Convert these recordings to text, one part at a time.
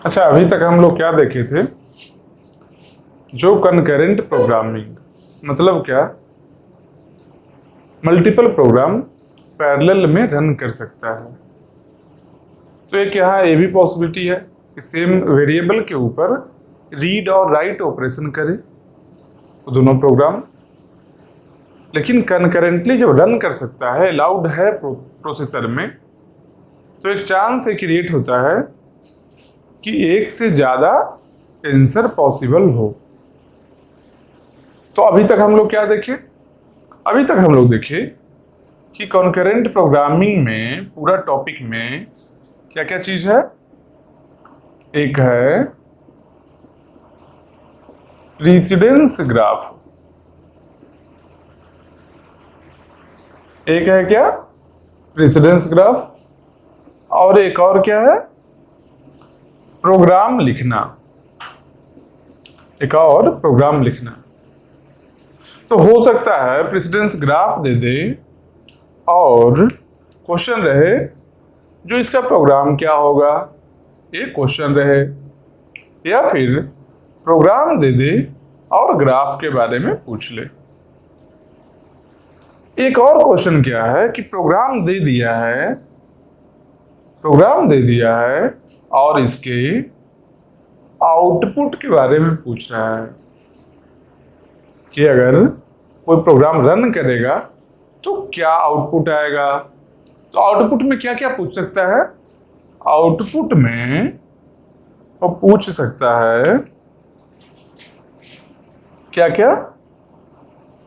अच्छा, अभी तक हम लोग क्या देखे थे? जो कनकरेंट प्रोग्रामिंग मतलब क्या? मल्टीपल प्रोग्राम पैरेलल में रन कर सकता है। तो एक यहाँ ये भी पॉसिबिलिटी है कि सेम वेरिएबल के ऊपर रीड और राइट ऑपरेशन करे तो दोनों प्रोग्राम, लेकिन कनकरेंटली जब रन कर सकता है, अलाउड है प्रोसेसर में, तो एक चांस ये क्रिएट होता है कि एक से ज़्यादा आंसर पॉसिबल हो। तो अभी तक हम लोग क्या देखे? अभी तक हम लोग देखे कि कॉन्करेंट प्रोग्रामिंग में पूरा टॉपिक में क्या क्या चीज है। एक है प्रीसिडेंस ग्राफ, एक है क्या प्रीसिडेंस ग्राफ, और एक और क्या है प्रोग्राम लिखना, एक और प्रोग्राम लिखना। तो हो सकता है प्रेसिडेंस ग्राफ दे दे और क्वेश्चन रहे जो इसका प्रोग्राम क्या होगा, ये क्वेश्चन रहे, या फिर प्रोग्राम दे दे और ग्राफ के बारे में पूछ ले। एक और क्वेश्चन क्या है कि प्रोग्राम दे दिया है, प्रोग्राम दे दिया है और इसके आउटपुट के बारे में पूछ रहा है कि अगर कोई प्रोग्राम रन करेगा तो क्या आउटपुट आएगा। तो आउटपुट में क्या क्या पूछ सकता है? आउटपुट में वो पूछ सकता है क्या क्या?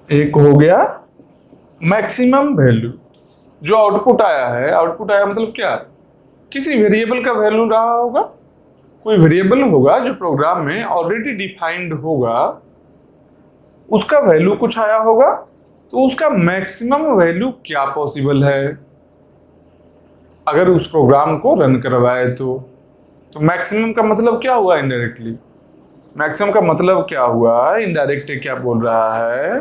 एक हो गया मैक्सिमम वैल्यू, जो आउटपुट आया है, आउटपुट आया मतलब क्या? किसी वेरिएबल का वैल्यू रहा होगा, कोई वेरिएबल होगा जो प्रोग्राम में ऑलरेडी डिफाइंड होगा, उसका वैल्यू कुछ आया होगा, तो उसका मैक्सिमम वैल्यू क्या पॉसिबल है अगर उस प्रोग्राम को रन करवाए तो मैक्सिमम का मतलब क्या हुआ? इनडायरेक्टली मैक्सिमम का मतलब क्या हुआ? इनडायरेक्ट क्या बोल रहा है?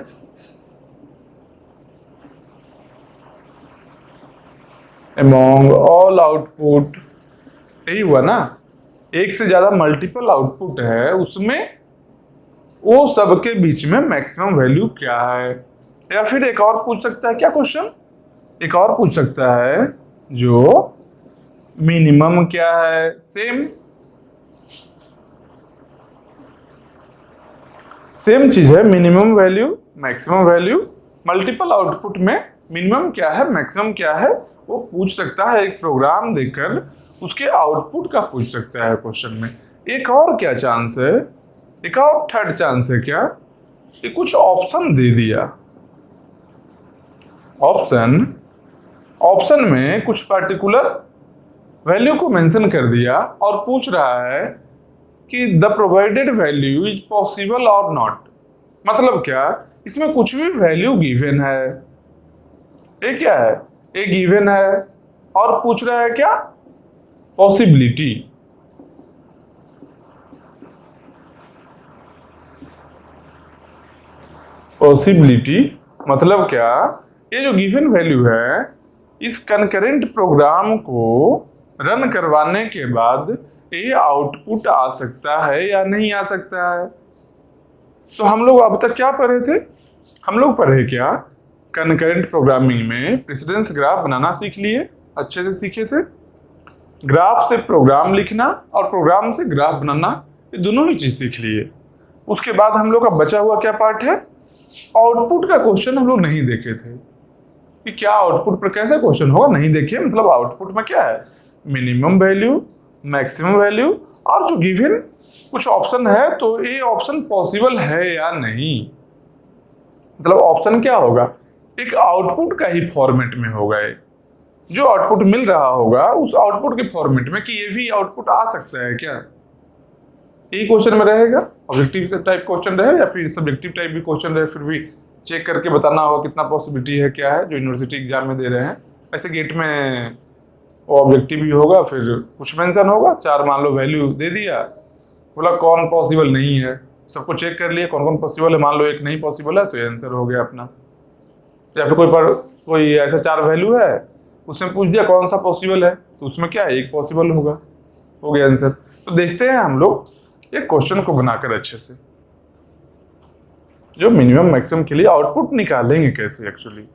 अमॉन्ग ऑल आउटपुट, यही हुआ ना। एक से ज्यादा मल्टीपल आउटपुट है, उसमें वो सबके बीच में मैक्सिमम वैल्यू क्या है। या फिर एक और पूछ सकता है क्या क्वेश्चन? एक और पूछ सकता है जो मिनिमम क्या है। सेम चीज है, minimum value maximum value, multiple output में मिनिमम क्या है मैक्सिमम क्या है वो पूछ सकता है। एक प्रोग्राम देकर उसके आउटपुट का पूछ सकता है क्वेश्चन में। एक और क्या चांस है? एक और थर्ड चांस है क्या? ये कुछ ऑप्शन दे दिया, ऑप्शन में कुछ पर्टिकुलर वैल्यू को मेंशन कर दिया और पूछ रहा है कि the provided value is possible और नॉट। मतलब क्या? इसमें कुछ भी वैल्यू गिवन है, ये क्या है? ये गिवन है और पूछ रहा है क्या? पॉसिबिलिटी। पॉसिबिलिटी मतलब क्या? ये जो गिवन वैल्यू है, इस कनकरेंट प्रोग्राम को रन करवाने के बाद ये आउटपुट आ सकता है या नहीं आ सकता है। तो हम लोग अब तक क्या पढ़े थे? हम लोग पढ़े क्या? कनकरेंट प्रोग्रामिंग में प्रेसिडेंस ग्राफ बनाना सीख लिए, अच्छे से सीखे थे। ग्राफ से प्रोग्राम लिखना और प्रोग्राम से ग्राफ बनाना, ये दोनों ही चीज सीख लिए। उसके बाद हम लोग का बचा हुआ क्या पार्ट है? आउटपुट का क्वेश्चन हम लोग नहीं देखे थे कि क्या आउटपुट पर कैसे क्वेश्चन होगा, नहीं देखे। मतलब आउटपुट में क्या है? मिनिमम वैल्यू, मैक्सिमम वैल्यू, और जो गिवन कुछ ऑप्शन है तो ये ऑप्शन पॉसिबल है या नहीं। मतलब ऑप्शन क्या होगा? एक आउटपुट का ही फॉर्मेट में होगा, जो आउटपुट मिल रहा होगा उस आउटपुट के फॉर्मेट में कि ये भी आउटपुट आ सकता है क्या, यही क्वेश्चन में रहेगा। ऑब्जेक्टिव टाइप क्वेश्चन रहे या फिर सब्जेक्टिव टाइप भी क्वेश्चन रहे, फिर भी चेक करके बताना होगा कितना पॉसिबिलिटी है, क्या है, जो यूनिवर्सिटी एग्जाम में दे रहे हैं। ऐसे गेट में वो ऑब्जेक्टिव भी होगा, फिर कुछ मेंशन होगा, 4 मान लो वैल्यू दे दिया, बोला कौन पॉसिबल नहीं है, सबको चेक कर लिए कौन कौन पॉसिबल है, मान लो एक नहीं पॉसिबल है तो ये आंसर हो गया अपना। या फिर कोई ऐसा 4 वैल्यू है, उसमें पूछ दिया कौन सा पॉसिबल है, तो उसमें क्या है? एक पॉसिबल होगा। हो गया आंसर। तो देखते हैं हम लोग एक क्वेश्चन को बनाकर अच्छे से, जो मिनिमम मैक्सिमम के लिए आउटपुट निकालेंगे कैसे, एक्चुअली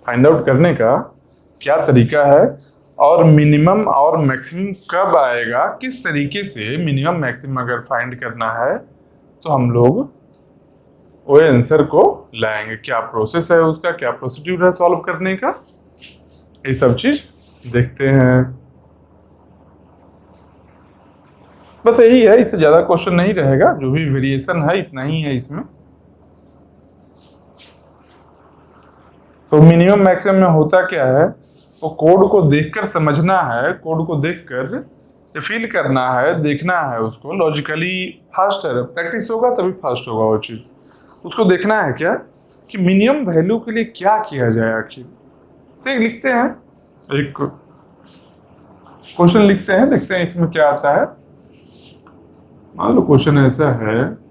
फाइंड आउट करने का क्या तरीका है, और मिनिमम और मैक्सिमम कब आएगा, किस तरीके से मिनिमम मैक्सिमम अगर फाइंड करना है तो हम लोग वो आंसर को लाएंगे, क्या प्रोसेस है उसका, क्या प्रोसीड्यूर है सॉल्व करने का, ये सब चीज देखते हैं। बस यही है, इससे ज्यादा क्वेश्चन नहीं रहेगा, जो भी वेरिएशन है इतना ही है इसमें। तो मिनिमम मैक्सिमम में होता क्या है, वो कोड को देखकर समझना है, कोड को देखकर फील करना है, देखना है उसको लॉजिकली। फास्ट है, प्रैक्टिस होगा तभी फास्ट होगा वो चीज। उसको देखना है क्या कि मिनिमम वैल्यू के लिए क्या किया जाए आखिर। तो लिखते हैं, एक क्वेश्चन लिखते हैं, देखते हैं इसमें क्या आता है। मान लो क्वेश्चन ऐसा है,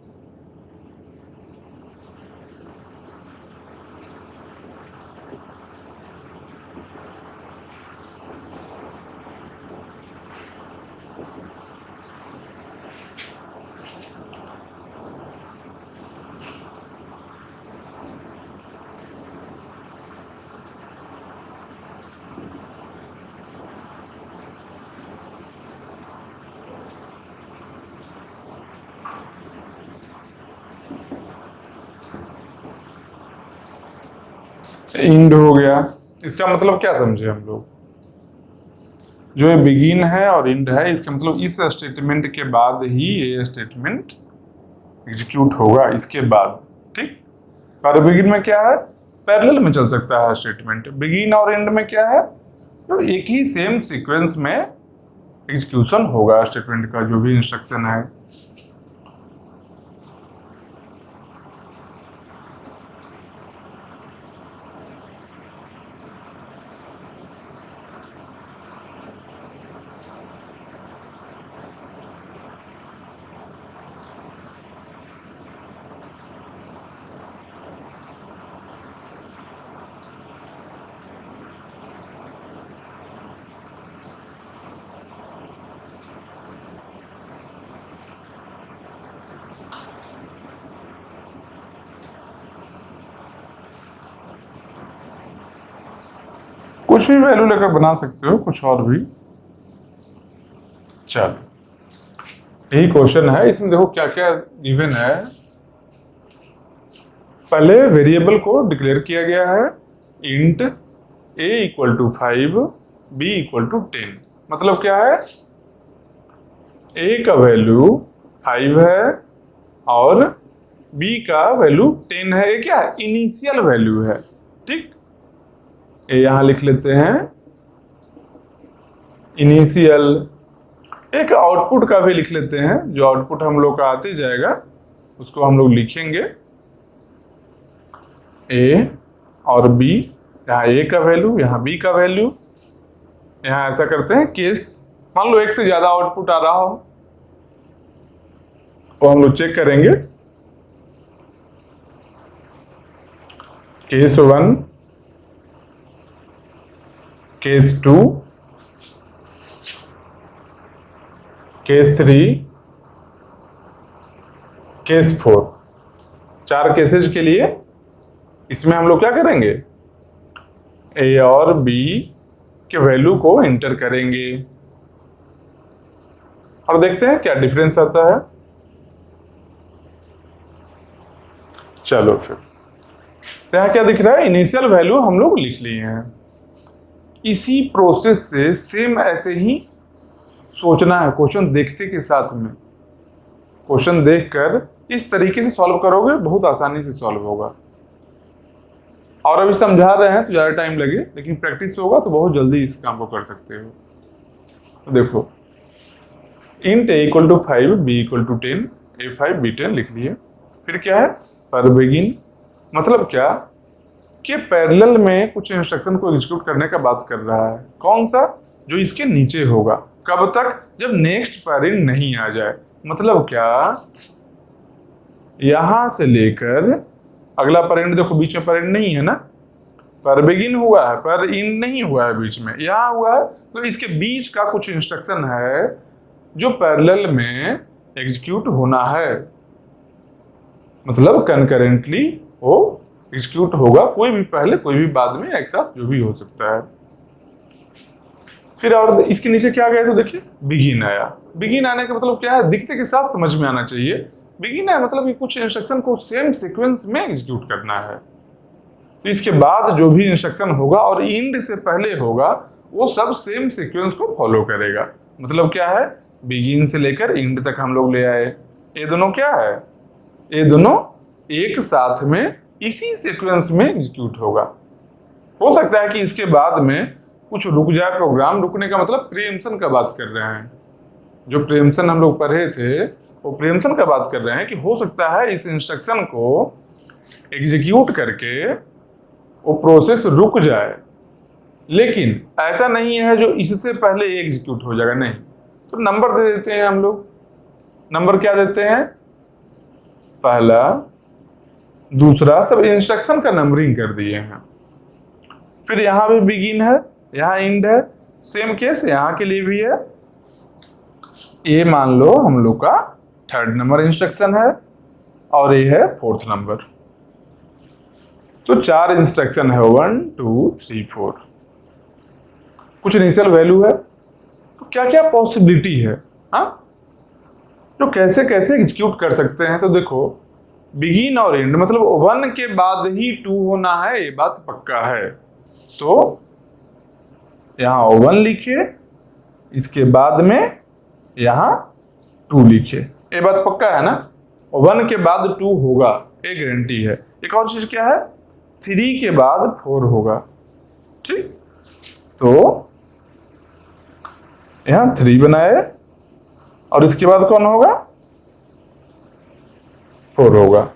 इंड हो गया। इसका मतलब क्या समझे हम लोग, जो ये बिगिन है और इंड है, इसका मतलब इस स्टेटमेंट के बाद ही ये स्टेटमेंट एग्जीक्यूट होगा, इसके बाद। ठीक, पर बिगिन में क्या है, पैरेलल में चल सकता है स्टेटमेंट। बिगिन और एंड में क्या है, तो एक ही सेम सीक्वेंस में एग्जीक्यूशन होगा स्टेटमेंट का, जो भी इंस्ट्रक्शन है। कुछ भी वैल्यू लेकर बना सकते हो, कुछ और भी। चलो यही क्वेश्चन है, इसमें देखो क्या क्या गिवन है। पहले वेरिएबल को डिक्लेयर किया गया है, int a equal to 5, b equal to 10। मतलब क्या है, a का वैल्यू 5 है और b का वैल्यू 10 है। ये क्या है, इनिशियल वैल्यू है। ठीक, ये यहां लिख लेते हैं इनिशियल। एक आउटपुट का भी लिख लेते हैं, जो आउटपुट हम लोग का आते जाएगा उसको हम लोग लिखेंगे a और b। यहाँ a का वैल्यू, यहाँ b का वैल्यू। यहाँ ऐसा करते हैं, केस मान लो एक से ज्यादा आउटपुट आ रहा हो तो हम लोग चेक करेंगे। Case 1, case 2, case 3, case 4। 4 cases के लिए इसमें हम लोग क्या करेंगे, ए और बी के वैल्यू को एंटर करेंगे और देखते हैं क्या डिफरेंस आता है। चलो फिर तो यहाँ क्या दिख रहा है, इनिशियल वैल्यू हम लोग लिख लिए हैं। इसी प्रोसेस से सेम ऐसे ही सोचना है, क्वेश्चन देखते के साथ में। क्वेश्चन देखकर इस तरीके से सॉल्व करोगे, बहुत आसानी से सॉल्व होगा। और अभी समझा रहे हैं तो ज़्यादा टाइम लगे, लेकिन प्रैक्टिस होगा तो बहुत जल्दी इस काम को कर सकते हो। तो देखो, int a equal to 5, b equal to 10, a5 b10 लिख लिए। फिर क्या है, पर बिगिन। मतलब क्या कि पैरेलल में कुछ इंस्ट्रक्शन को एग्जीक्यूट करने का बात कर रहा है। कौन सा, जो इसके नीचे होगा। कब तक, जब नेक्स्ट पैरेंट नहीं आ जाए। मतलब क्या, यहां से लेकर अगला पैरेंट, देखो बीच में पैरेंट नहीं है ना, पर बिगिन हुआ है, पर इन नहीं हुआ है बीच में, यहाँ हुआ है। तो इसके बीच का कुछ इंस्ट्रक्शन है जो पैरेलल में एग्जीक्यूट होना है, मतलब कंकरेंटली वो एग्जीक्यूट होगा, कोई भी पहले कोई भी बाद में, एक साथ जो भी हो सकता है। फिर और इसके नीचे क्या गया तो देखिए बिगिन आया। बिगिन आने का मतलब क्या है, दिखते के साथ समझ में आना चाहिए। बिगिन है मतलब कि कुछ इंस्ट्रक्शन को सेम सीक्वेंस में एग्जीक्यूट करना है, तो इसके बाद जो भी इंस्ट्रक्शन होगा और इंड से पहले होगा वो सब सेम सीक्वेंस को फॉलो करेगा। मतलब क्या है, बिगिन से लेकर इंड तक हम लोग ले आए, ये दोनों क्या है, ये दोनों एक साथ में इसी सीक्वेंस में एग्जीक्यूट होगा। हो सकता है कि इसके बाद में कुछ रुक जाए प्रोग्राम, रुकने का मतलब प्रीएम्पशन का बात कर रहे हैं, जो प्रीएम्पशन हम लोग पढ़े थे वो प्रीएम्पशन का बात कर रहे हैं कि हो सकता है इस इंस्ट्रक्शन को एग्जीक्यूट करके वो प्रोसेस रुक जाए, लेकिन ऐसा नहीं है जो इससे पहले एग्जीक्यूट हो जाएगा, नहीं। तो नंबर दे देते हैं हम लोग। नंबर क्या देते हैं, पहला दूसरा, सब इंस्ट्रक्शन का नंबरिंग कर दिए हैं। फिर यहाँ भी बिगिन है, यहाँ इंड है, सेम केस यहाँ के लिए भी है। ये मान लो हम लोग का 3rd नंबर इंस्ट्रक्शन है और ये है 4th नंबर। तो 4 इंस्ट्रक्शन है, 1 2 3 4। कुछ इनिशियल वैल्यू है, तो क्या क्या पॉसिबिलिटी है, हाँ, तो कैसे कैसे एग्जीक्यूट कर सकते हैं। तो देखो बिगिन और एंड मतलब 1 के बाद ही 2 होना है, ये बात पक्का है। तो यहाँ 1 लिखे, इसके बाद में यहाँ 2 लिखे, ये बात पक्का है ना। 1 के बाद 2 होगा, ये गारंटी है। एक और चीज क्या है, 3 के बाद 4 होगा, ठीक। तो यहाँ 3 बनाए और इसके बाद कौन होगा, 4 होगा।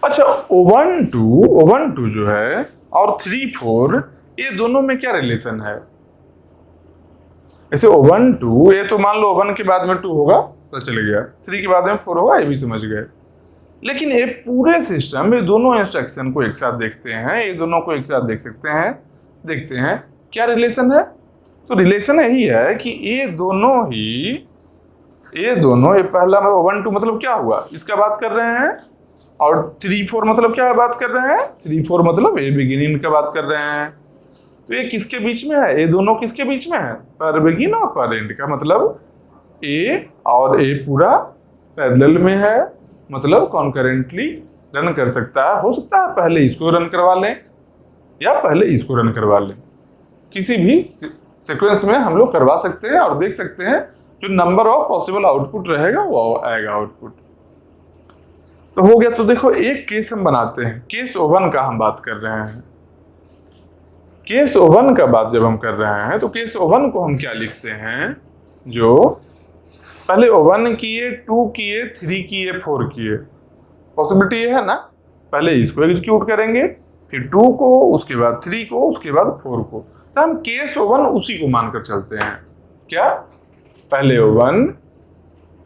अच्छा, 1 2 जो है और 3 4 ये दोनों में क्या रिलेशन है। ऐसे 1 2 ये तो मान लो 1 के बाद में 2 होगा तो चले गया, 3 के बाद में 4 होगा, ये भी समझ गए। लेकिन ये पूरे सिस्टम में दोनों इंस्ट्रक्शन को एक साथ देखते हैं, ये दोनों को एक साथ देख सकते हैं, देखते हैं क्या रिलेशन है। तो रिलेशन यही है कि ये पहला 1 2 मतलब क्या हुआ, इसका बात कर रहे हैं, और 3 4 मतलब क्या बात कर रहे हैं, 3 4 मतलब ये बिगिनिंग का बात कर रहे हैं। तो ये किसके बीच में है, ये दोनों किसके बीच में है, पर बिगिन और पर एंड का, मतलब ए और ए पूरा पैरेलल में है, मतलब कॉन्करेंटली रन कर सकता है। हो सकता है पहले इसको रन करवा लें या पहले इसको रन करवा लें, किसी भी सीक्वेंस में हम लोग करवा सकते हैं और देख सकते हैं जो नंबर ऑफ पॉसिबल आउटपुट रहेगा वो आएगा आउटपुट। तो हो गया। तो देखो एक केस हम बनाते हैं, केस 1 का हम बात कर रहे हैं। केस 1 का बात जब हम कर रहे हैं तो केस 1 को हम क्या लिखते हैं, जो पहले 1 किए, 2 किए, 3 किए, 4 किए, पॉसिबिलिटी है ना। पहले इसको एग्जीक्यूट करेंगे, फिर 2 को, उसके बाद 3 को, उसके बाद 4 को। तो हम केस 1 उसी को मानकर चलते हैं, क्या, पहले 1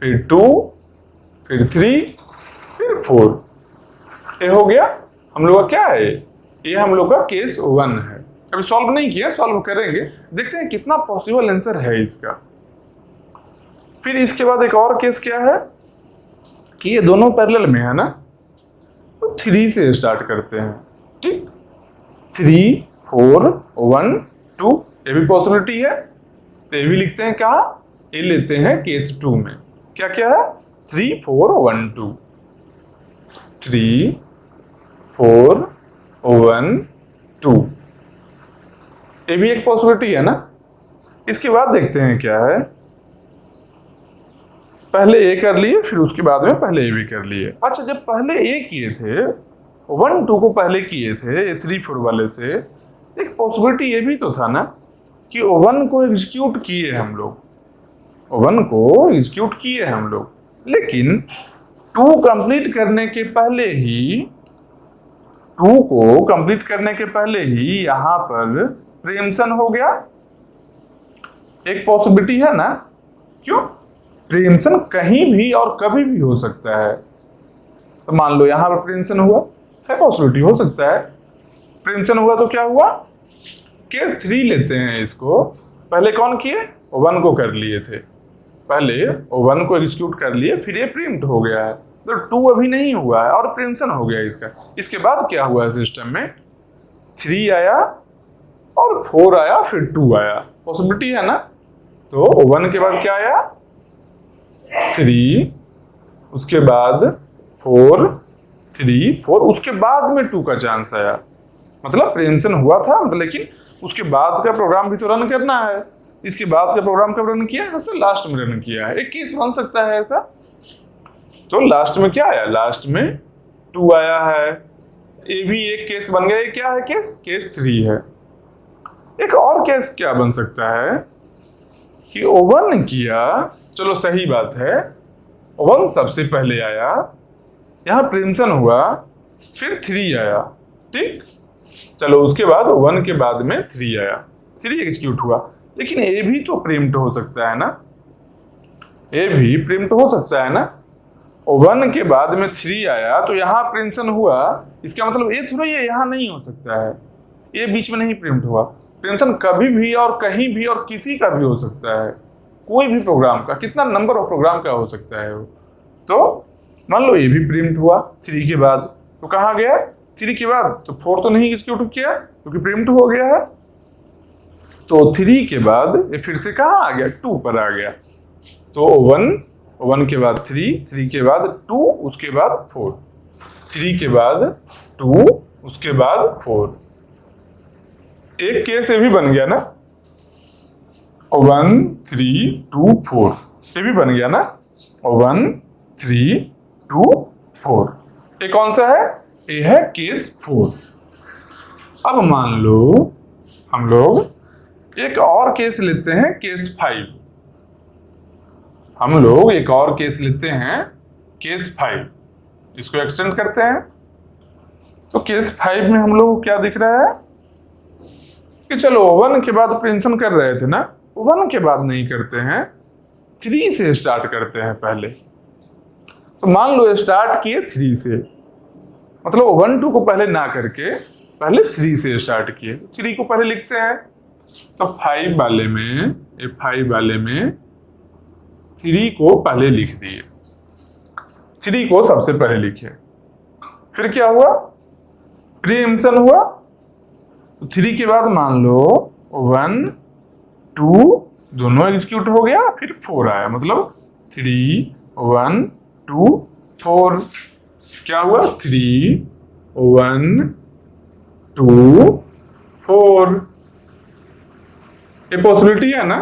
फिर 2 फिर 3 फिर 4, ये हो गया हम लोग का क्या है, ये हम लोग का केस 1 है। अभी सॉल्व नहीं किया, सॉल्व करेंगे, देखते हैं कितना पॉसिबल आंसर है इसका। फिर इसके बाद एक और केस क्या है कि ये दोनों पैरेलल में है ना, तो 3 से स्टार्ट करते हैं, ठीक। 3 4 1 2 ये भी पॉसिबिलिटी है, तो ये भी लिखते हैं कहाँ, ये लेते हैं केस 2 में। क्या क्या है, 3 4 1 2, 3 4 1 2, ये भी एक पॉसिबिलिटी है ना। इसके बाद देखते हैं क्या है, पहले ए कर लिए, फिर उसके बाद में पहले ए भी कर लिए। अच्छा, जब पहले ए किए थे, 1 2 को पहले किए थे 3 4 वाले से, एक पॉसिबिलिटी ये भी तो था ना कि 1 को एग्जीक्यूट किए हम लोग, 1 को एग्जीक्यूट किए हम लोग, लेकिन 2 कंप्लीट करने के पहले ही, 2 को कंप्लीट करने के पहले ही यहाँ पर प्रीएम्पशन हो गया। एक पॉसिबिलिटी है ना, क्यों, प्रीएम्पशन कहीं भी और कभी भी हो सकता है। तो मान लो यहाँ पर प्रीएम्पशन हुआ है, पॉसिबिलिटी हो सकता है। प्रेमचंद हुआ तो क्या हुआ, केस 3 लेते हैं इसको। पहले कौन किए, O1 को कर लिए थे, पहले O1 को एग्जीक्यूट कर लिए, फिर ये प्रिंट हो गया है, तो 2 अभी नहीं हुआ है और प्रिंसन हो गया इसका। इसके बाद क्या हुआ है सिस्टम में, 3 आया और 4 आया, फिर 2 आया, पॉसिबिलिटी है ना। तो O1 के बाद क्या आया, 3, उसके बाद 4, 3, 4, उसके बाद में 2 का चांस आया, मतलब प्रिंसन हुआ था मतलब, लेकिन उसके बाद का प्रोग्राम भी तो रन करना है। इसके बाद का प्रोग्राम कब रन किया है, ऐसा लास्ट में रन किया है। एक केस बन सकता है ऐसा। तो लास्ट में क्या आया, लास्ट में 2 आया है, ये भी एक केस बन गया। ये क्या है केस 3 है। एक और केस क्या बन सकता है कि O1 किया, चलो सही बात है, O1 सबसे पहले आया, यहाँ प्रिंसन हुआ, फिर 3 आया, ठीक, चलो उसके बाद O1 के बाद में 3 आया, 3 एग्जीक्यूट हुआ। लेकिन ए भी तो प्रिंट हो सकता है ना, ए भी प्रिंट हो सकता है ना। O1 के बाद में 3 आया तो यहाँ प्रिंसन हुआ, इसका मतलब ये थोड़ा ये यहाँ नहीं हो सकता है, ये बीच में नहीं प्रिंट हुआ। प्रिंसन कभी भी और कहीं भी और किसी का भी हो सकता है, कोई भी प्रोग्राम का, कितना नंबर ऑफ प्रोग्राम का हो सकता है वो। तो मान लो ये भी प्रिंट हुआ 3 के बाद, तो कहाँ गया 3 के बाद, तो 4 तो नहीं एग्जीक्यूट किया क्योंकि प्रिंट हो गया है। तो 3 के बाद ये फिर से कहाँ आ गया, 2 पर आ गया। तो O1 के बाद 3 के बाद 2, उसके बाद 4, 3 के बाद 2, उसके बाद 4। एक केस ये भी बन गया ना, 1 3 2 4, ये भी बन गया ना, 1 3 2 4। ये कौन सा है, ये है केस 4। अब मान लो हम लोग एक और केस लेते हैं, केस 5। हम लोग एक और केस लेते हैं, केस 5, इसको एक्सटेंड करते हैं। तो केस 5 में हम लोग क्या दिख रहा है कि चलो O1 के बाद प्रिंसन कर रहे थे ना, O1 के बाद नहीं करते हैं, 3 से स्टार्ट करते हैं पहले। तो मान लो स्टार्ट किए 3 से, मतलब O1 2 को पहले ना करके पहले 3 से स्टार्ट किए। 3 को पहले लिखते हैं, तो 5 वाले में, ये 5 वाले में 3 को पहले लिख दिए, 3 को सबसे पहले लिखे। फिर क्या हुआ, प्रीएम्पशन हुआ। तो 3 के बाद मान लो 1 2 दोनों एग्जीक्यूट हो गया, फिर 4 आया, मतलब 3 1 2 4। क्या हुआ, 3 1 2 4। ये पॉसिबिलिटी है ना,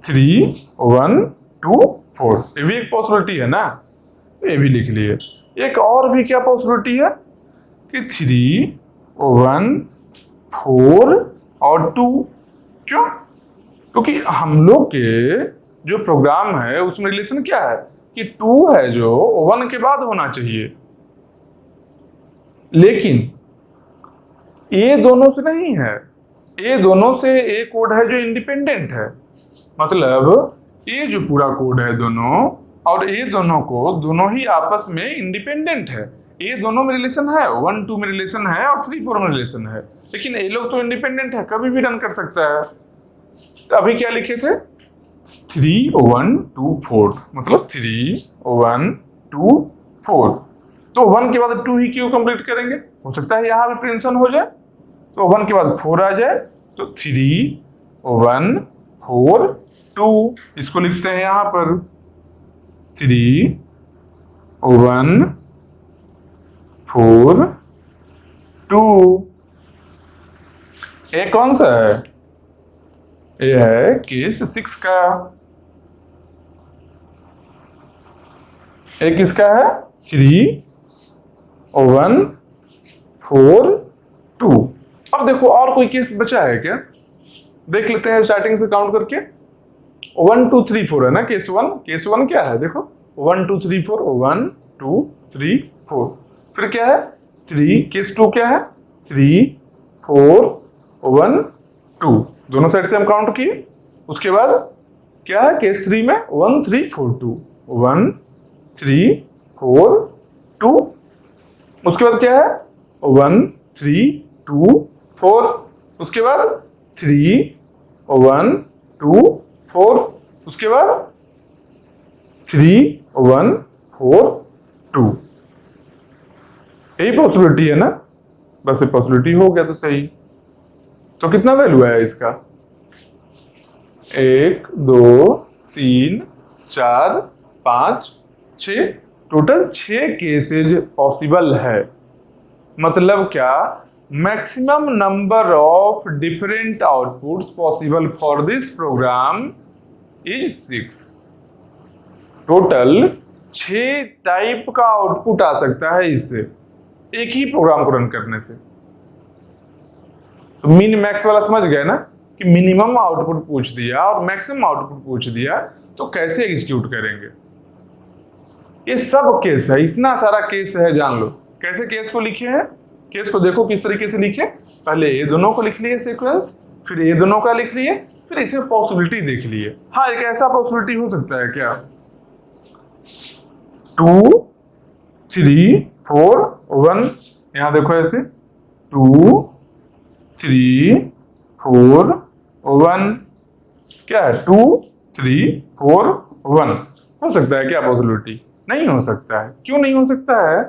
3 1 2 4, ये भी एक पॉसिबिलिटी है ना, ये भी लिख लिए। एक और भी क्या पॉसिबिलिटी है कि 3 1 4 और 2। क्यों, क्योंकि हम लोग के जो प्रोग्राम है उसमें रिलेशन क्या है कि 2 है जो O1 के बाद होना चाहिए, लेकिन ये दोनों से नहीं है, ये दोनों से एक कोड है जो इंडिपेंडेंट है। मतलब ये जो पूरा कोड है दोनों, और ये दोनों को दोनों ही आपस में इंडिपेंडेंट है। ये दोनों में रिलेशन है, 1 2 में रिलेशन है और 3 4 में रिलेशन है, लेकिन ये लोग तो इंडिपेंडेंट है, कभी भी रन कर सकता है। तो अभी क्या लिखे थे, 3 1 2 4, मतलब 3 1 2 4। तो 1 के बाद 2 ही क्यों कंप्लीट करेंगे, हो सकता है यहाँ भी प्रिंसन हो जाए, तो 1 के बाद 4 आ जाए, तो 3 1 4 2। इसको लिखते हैं यहाँ पर 3 1 4 2। ये कौन सा है, ये है केस 6 का। एक किसका है, 3 1 4 2। अब देखो और कोई केस बचा है क्या, देख लेते हैं स्टार्टिंग से काउंट करके। 1 2 3 4 है ना केस 1। केस 1 क्या है, देखो 1 2 3 4, 1 2 3 4। फिर क्या है 3। केस 2 क्या है, 3 4 1 2, दोनों साइड से हम काउंट किए। उसके बाद क्या है केस 3 में 1 3 4 2, 1 3 4 2। उसके बाद क्या है 1 3 2 4, उसके बाद 3 1 2 4, उसके बाद 3 1 4 2। यही पॉसिबिलिटी है ना, बस ये पॉसिबिलिटी हो गया तो सही। तो कितना वैल्यू है इसका? 1 2 3 4 5 6, टोटल 6 केसेज पॉसिबल है। मतलब क्या? Maximum number of different outputs possible for this program is 6। Total 6 type का आउटपुट आ सकता है इससे, एक ही प्रोग्राम को रन करने से। तो मिन मैक्स वाला समझ गए ना, कि मिनिमम आउटपुट पूछ दिया और मैक्सिमम आउटपुट पूछ दिया तो कैसे एग्जीक्यूट करेंगे। ये सब केस है, इतना सारा केस है, जान लो। कैसे केस को लिखे हैं? केस को देखो किस तरीके से लिखे। पहले ये दोनों को लिख लिए सीक्वेंस, फिर ये दोनों का लिख लिए, फिर इसमें पॉसिबिलिटी देख लिए। हाँ, एक ऐसा पॉसिबिलिटी हो सकता है क्या? 2 3 4 1, यहां देखो ऐसे 2 3 4 1, क्या है? 2 3 4 1 हो सकता है क्या पॉसिबिलिटी? नहीं हो सकता है। क्यों नहीं हो सकता है?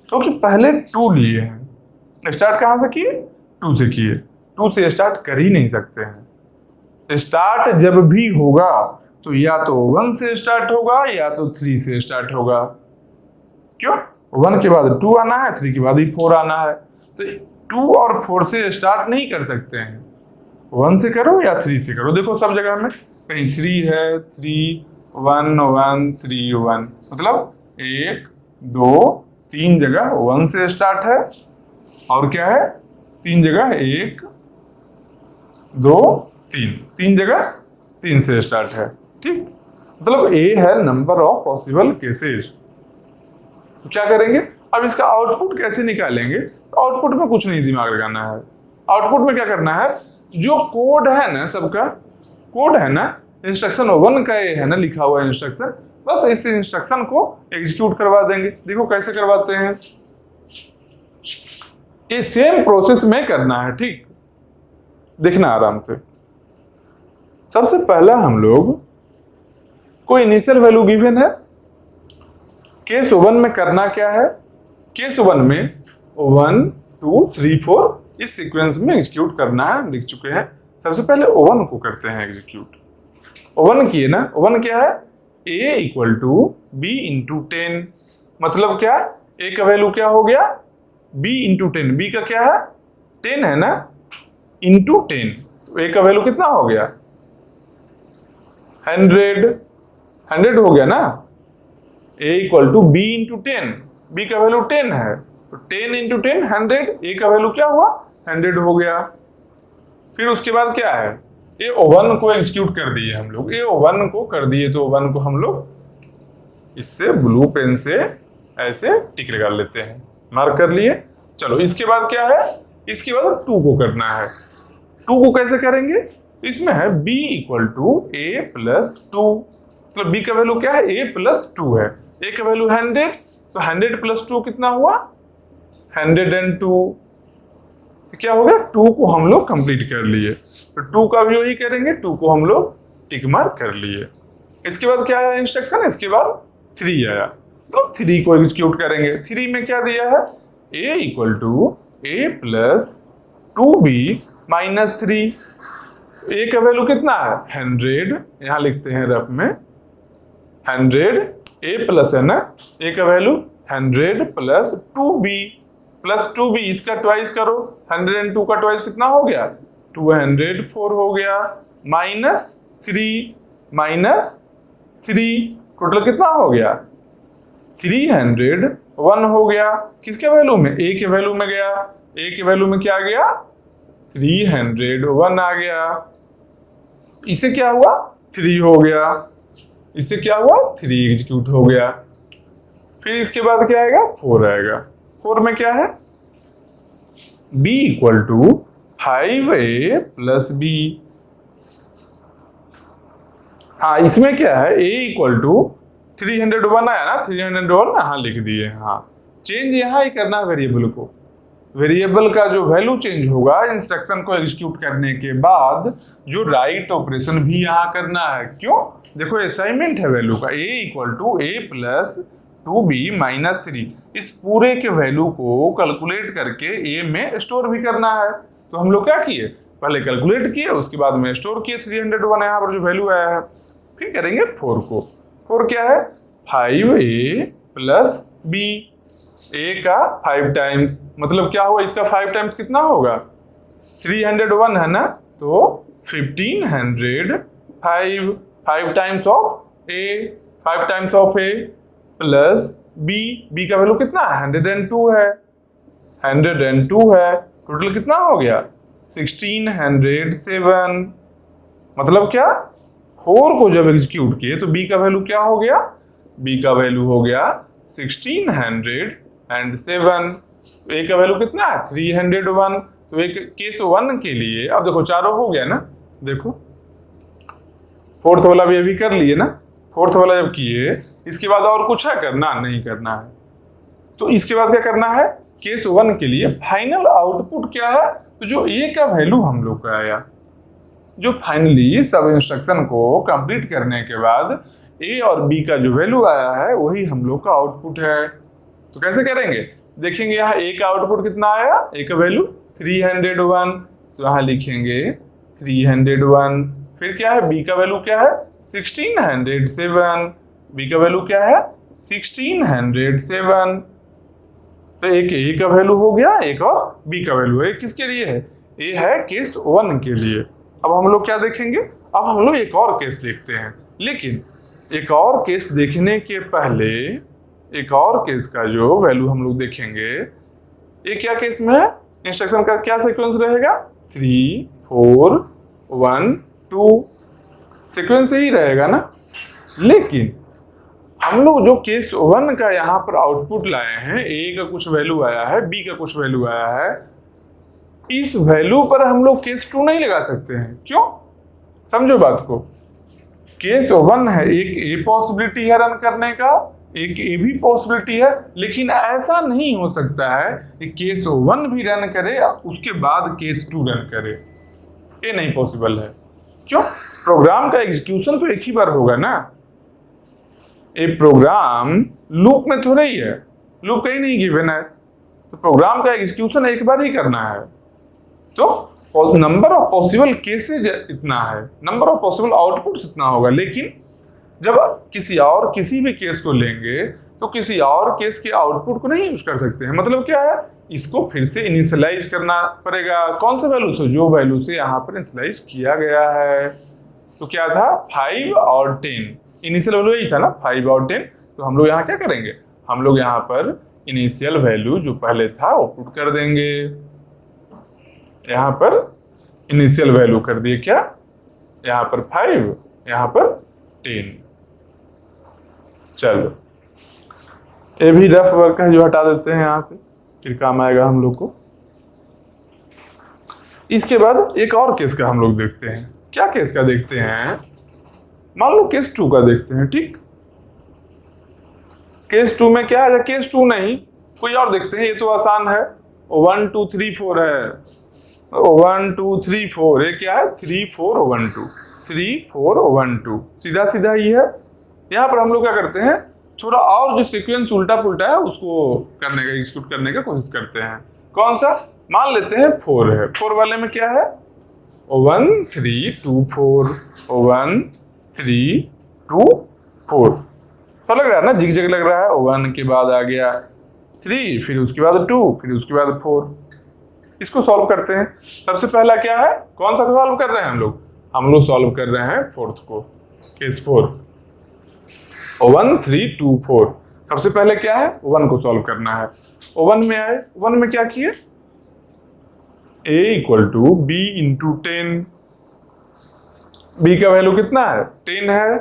क्योंकि पहले 2 लिए हैं। स्टार्ट कहां से किए? 2 से किए। 2 से स्टार्ट कर ही नहीं सकते हैं। स्टार्ट जब भी होगा तो या तो 1 से स्टार्ट होगा या तो 3 से स्टार्ट होगा। क्यों? 1 के बाद 2 आना है, 3 के बाद ही 4 आना है। तो 2 और 4 से स्टार्ट नहीं कर सकते हैं। 1 से करो या 3 से करो। देखो सब जगह में कहीं 3 है, 3 1 1 3 1, मतलब 1 2 3 जगह 1 से स्टार्ट है, और क्या है? 3 जगह 1 2 3 जगह 3 से स्टार्ट है। ठीक, मतलब ए है नंबर ऑफ पॉसिबल केसेज। तो क्या करेंगे अब? इसका आउटपुट कैसे निकालेंगे? तो आउटपुट में कुछ नहीं दिमाग लगाना है। आउटपुट में क्या करना है? जो कोड है ना, सबका कोड है ना, इंस्ट्रक्शन 1 का ये है ना लिखा हुआ इंस्ट्रक्शन, बस इस इंस्ट्रक्शन को एग्जीक्यूट करवा देंगे। देखो कैसे करवाते हैं। ये सेम प्रोसेस में करना है। ठीक, देखना आराम से। सबसे पहला हम लोग कोई इनिशियल वैल्यू गिवन है। केस 1 में करना क्या है? केस 1 में 1 2 3 4 इस सीक्वेंस में एग्जीक्यूट करना है, हम लिख चुके हैं। सबसे पहले O1 को करते हैं एग्जीक्यूट। O1 किए ना, O1 क्या है? A equal to B into 10। मतलब क्या? A का वैल्यू क्या हो गया? B into 10। B का क्या है? 10 है ना, इंटू 10। तो A का वैल्यू कितना हो गया? 100 हो गया ना। A equal to B into 10। B का वैल्यू 10 है, तो 10 इंटू 10 100। A का वैल्यू क्या हुआ? 100 हो गया। फिर उसके बाद क्या है? ये O1 को एग्जीक्यूट कर दिए हम लोग। ये O1 को कर दिए, तो O1 को हम लोग इससे ब्लू पेन से ऐसे टिक लगा लेते हैं, मार्क कर लिए। चलो इसके बाद क्या है? इसके बाद 2 को करना है। 2 को कैसे करेंगे? इसमें है B equal to A plus 2। मतलब B का वैल्यू क्या है? A प्लस 2 है। A का वैल्यू 100, तो 100 प्लस 2 कितना हुआ? 102। तो क्या हो गया? 2 को हम लोग कंप्लीट कर लिए। तो 2 का भी वही करेंगे, 2 को हम लोग टिक मार्क कर लिए। इसके बाद क्या आया इंस्ट्रक्शन? इसके बाद 3 आया, तो 3 को एग्जीक्यूट करेंगे। 3 में क्या दिया है? A equal to A plus 2B minus 3। A का वैल्यू कितना है? 100। यहां लिखते हैं रफ में 100। A प्लस है ना, A का value 100 plus 2B plus 2B, इसका ट्वाइस करो। 102 का ट्वाइस कितना हो गया? 204 हो गया। माइनस 3 टोटल कितना हो गया? 301 हो गया। किसके वैल्यू में? A के वैल्यू में गया। A के वैल्यू में क्या आ गया? 301 आ गया। इसे क्या हुआ? 3 हो गया। इससे क्या हुआ? 3 एग्जीक्यूट हो गया। फिर इसके बाद क्या आएगा? 4 आएगा। 4 में क्या है? B equal to 5A plus B। हाँ, इसमें क्या है? A इक्वल टू 301 आया ना, 301 यहाँ लिख दिए। हाँ, चेंज यहाँ ही करना है वेरिएबल को। वेरिएबल का जो वैल्यू चेंज होगा इंस्ट्रक्शन को एग्जीक्यूट करने के बाद, जो राइट ऑपरेशन भी यहाँ करना है। क्यों? देखो असाइनमेंट है वैल्यू का, a equal to a plus 2b minus 3। इस पूरे के वैल्यू को कैलकुलेट करके a में स्टोर भी करना है। तो हम लोग क्या किए, पहले कैलकुलेट किए, उसके बाद में स्टोर किए 301 यहाँ पर जो वैल्यू आया है। फिर करेंगे 4 को। 4 क्या है? 5a plus b। a का 5 टाइम्स, मतलब क्या हुआ इसका 5 टाइम्स कितना होगा? 301 है ना, तो 1500 5 times of a, 5 times of a plus b का वैल्यू कितना है? 102 है, 102 है। टोटल कितना हो गया? 1607। मतलब क्या, 4 को जब एग्जीक्यूट किए तो b का वैल्यू क्या हो गया? b का वैल्यू हो गया 1607। a का वैल्यू कितना है? 301। तो एक केस 1 के लिए अब देखो चारों हो गया ना। देखो 4th वाला भी अभी कर लिए ना। 4th वाला जब किए, इसके बाद और कुछ है करना? नहीं करना है। तो इसके बाद क्या करना है? केस 1 के लिए फाइनल आउटपुट क्या है? तो जो a का वैल्यू हम लोग का आया, जो फाइनली सब इंस्ट्रक्शन को कंप्लीट करने के बाद a और b का जो वैल्यू आया है वही हम लोग का आउटपुट है। तो कैसे करेंगे? देखेंगे यहाँ a का आउटपुट कितना आया, a का वैल्यू 301, तो यहाँ लिखेंगे 301। फिर क्या है? b का वैल्यू क्या है? 1607। b का वैल्यू क्या है? 1607। तो एक a का वैल्यू हो गया, एक और b का वैल्यू है। किसके लिए है? a है केस 1 के लिए। अब हम लोग क्या देखेंगे? अब हम लोग एक और केस देखते हैं। लेकिन एक और केस देखने के पहले एक और केस का जो वैल्यू हम लोग देखेंगे, ये क्या केस में है? इंस्ट्रक्शन का क्या सीक्वेंस रहेगा? 3 4 1 2 सीक्वेंस ही रहेगा ना। लेकिन हम लोग जो केस 1 का यहाँ पर आउटपुट लाए हैं, a का कुछ वैल्यू आया है, b का कुछ वैल्यू आया है, इस वैल्यू पर हम लोग केस 2 नहीं लगा सकते हैं। क्यों? समझो बात को। केस 1 है, एक a पॉसिबिलिटी है रन करने का, एक a भी पॉसिबिलिटी है, लेकिन ऐसा नहीं हो सकता है कि केस 1 भी रन करे उसके बाद केस 2 रन करे। ये नहीं पॉसिबल है। क्यों? प्रोग्राम का एग्जीक्यूशन तो एक ही बार होगा ना। ये प्रोग्राम लूप में थोड़ा ही है, लूप कहीं नहीं गिवन है, तो प्रोग्राम का एग्जीक्यूशन एक बार ही करना है। तो नंबर ऑफ पॉसिबल केसेज इतना है, नंबर ऑफ पॉसिबल आउटपुट्स इतना होगा। लेकिन जब किसी भी केस को लेंगे तो किसी और केस के आउटपुट को नहीं यूज कर सकते हैं। मतलब क्या है? इसको फिर से इनिशियलाइज करना पड़ेगा। कौन से वैल्यू से? जो वैल्यू से यहाँ पर इनिशियलाइज किया गया है। तो क्या था? 5 और 10। इनिशियल वैल्यू यही था ना, 5 और 10। तो हम लोग यहाँ क्या करेंगे? हम लोग यहाँ पर इनिशियल वैल्यू जो पहले था वो पुट कर देंगे। यहाँ पर इनिशियल वैल्यू कर दिए क्या? यहाँ पर 5, यहाँ पर 10। चलो ये भी रफ वर्क है जो हटा देते हैं यहाँ से, फिर काम आएगा हम लोग को। इसके बाद एक और केस का हम लोग देखते हैं। क्या केस का देखते हैं? मान लो केस 2 का देखते हैं। ठीक, केस 2 में क्या है? केस 2 नहीं, कोई और देखते हैं। ये तो आसान है, 1 2 3 4 है। 1 2 3 4, ये क्या है? 3 4 1 2, 3 4 1 2, सीधा सीधा ही है। यहाँ पर हम लोग क्या करते हैं? थोड़ा और जो सीक्वेंस उल्टा पुल्टा है उसको करने का, एग्जीक्यूट करने का कोशिश करते हैं। कौन सा? मान लेते हैं 4 है। 4 वाले में क्या है? 1 3 2 4, 1 3 2 4। तो लग रहा है ना, जिग जग लग रहा है। 1 के बाद आ गया 3, फिर उसके बाद 2, फिर उसके बाद 4। इसको सॉल्व करते हैं। सबसे पहला क्या है? कौन सा सॉल्व कर रहे हैं हम लोग? हम लोग सॉल्व कर रहे हैं 4th को, केस 4। 1 3 2 4। सबसे पहले क्या है? 1 को सॉल्व करना है। 1 में आए, 1 में क्या किए? a equal to b into 10। b का वैल्यू कितना है? 10 है।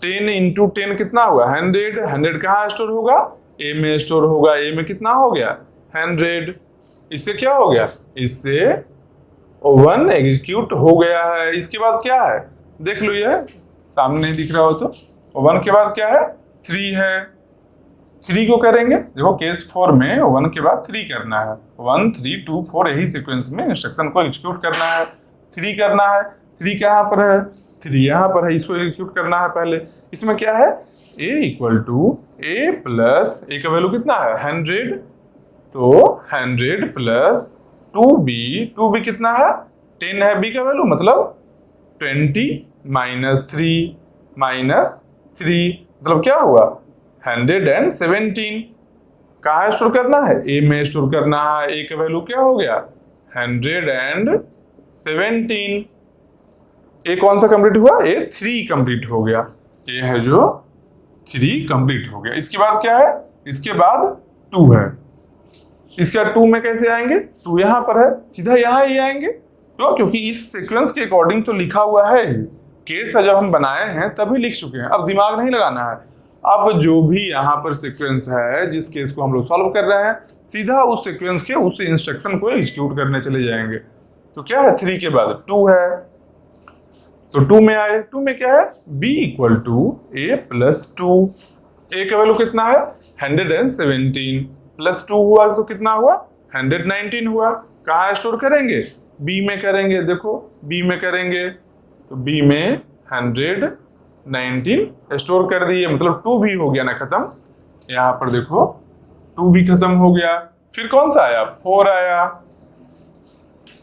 10 इंटू 10 कितना हुआ? 100। 100 कहाँ स्टोर होगा? a में स्टोर होगा। a में कितना हो गया? 100। इससे क्या हो गया? इससे 1 एग्जीक्यूट हो गया है। इसके बाद क्या है? देख लो, ये सामने नहीं दिख रहा हो तो 1 के बाद क्या है? 3 है। 3 को करेंगे। देखो केस 4 में 1 के बाद 3 करना है, 1 3 2 4 यही सीक्वेंस में इंस्ट्रक्शन को एग्जीक्यूट करना है। 3 करना है, 3 कहाँ पर है, 3 यहाँ पर है, इसको एग्जीक्यूट करना है पहले। इसमें क्या है, a equal to a plus a का वैल्यू कितना है 100, तो 100 प्लस 2b कितना है 10 है b का वैल्यू, मतलब 20 माइनस 3 मतलब क्या हुआ 117। कहाँ स्टोर करना है, a में स्टोर करना है। a का वैल्यू क्या हो गया 117। a कौन सा कंप्लीट हुआ, a 3 कंप्लीट हो गया, a है जो 3 कंप्लीट हो गया। इसके बाद क्या है, इसके बाद 2 है। इसके बाद 2 में कैसे आएंगे, 2 यहाँ पर है, सीधा यहाँ ही आएंगे। क्योंकि इस सीक्वेंस के अकॉर्डिंग तो लिखा हुआ है, केस जब हम बनाए हैं तभी लिख चुके हैं, अब दिमाग नहीं लगाना है। अब जो भी यहाँ पर सीक्वेंस है जिस केस को हम लोग सॉल्व कर रहे हैं, सीधा उस सीक्वेंस के उस इंस्ट्रक्शन को एग्जीक्यूट करने चले जाएंगे। तो क्या है 3 के बाद 2 है, तो 2 में आए, 2 में क्या है b equal to a plus 2। a का वैल्यू कितना है 117 प्लस 2 हुआ तो कितना हुआ 119 हुआ। कहाँ स्टोर करेंगे, b में करेंगे। देखो b में करेंगे तो b में 119 स्टोर कर दिए, मतलब 2 भी हो गया ना खत्म। यहाँ पर देखो 2 भी खत्म हो गया। फिर कौन सा आया 4 आया,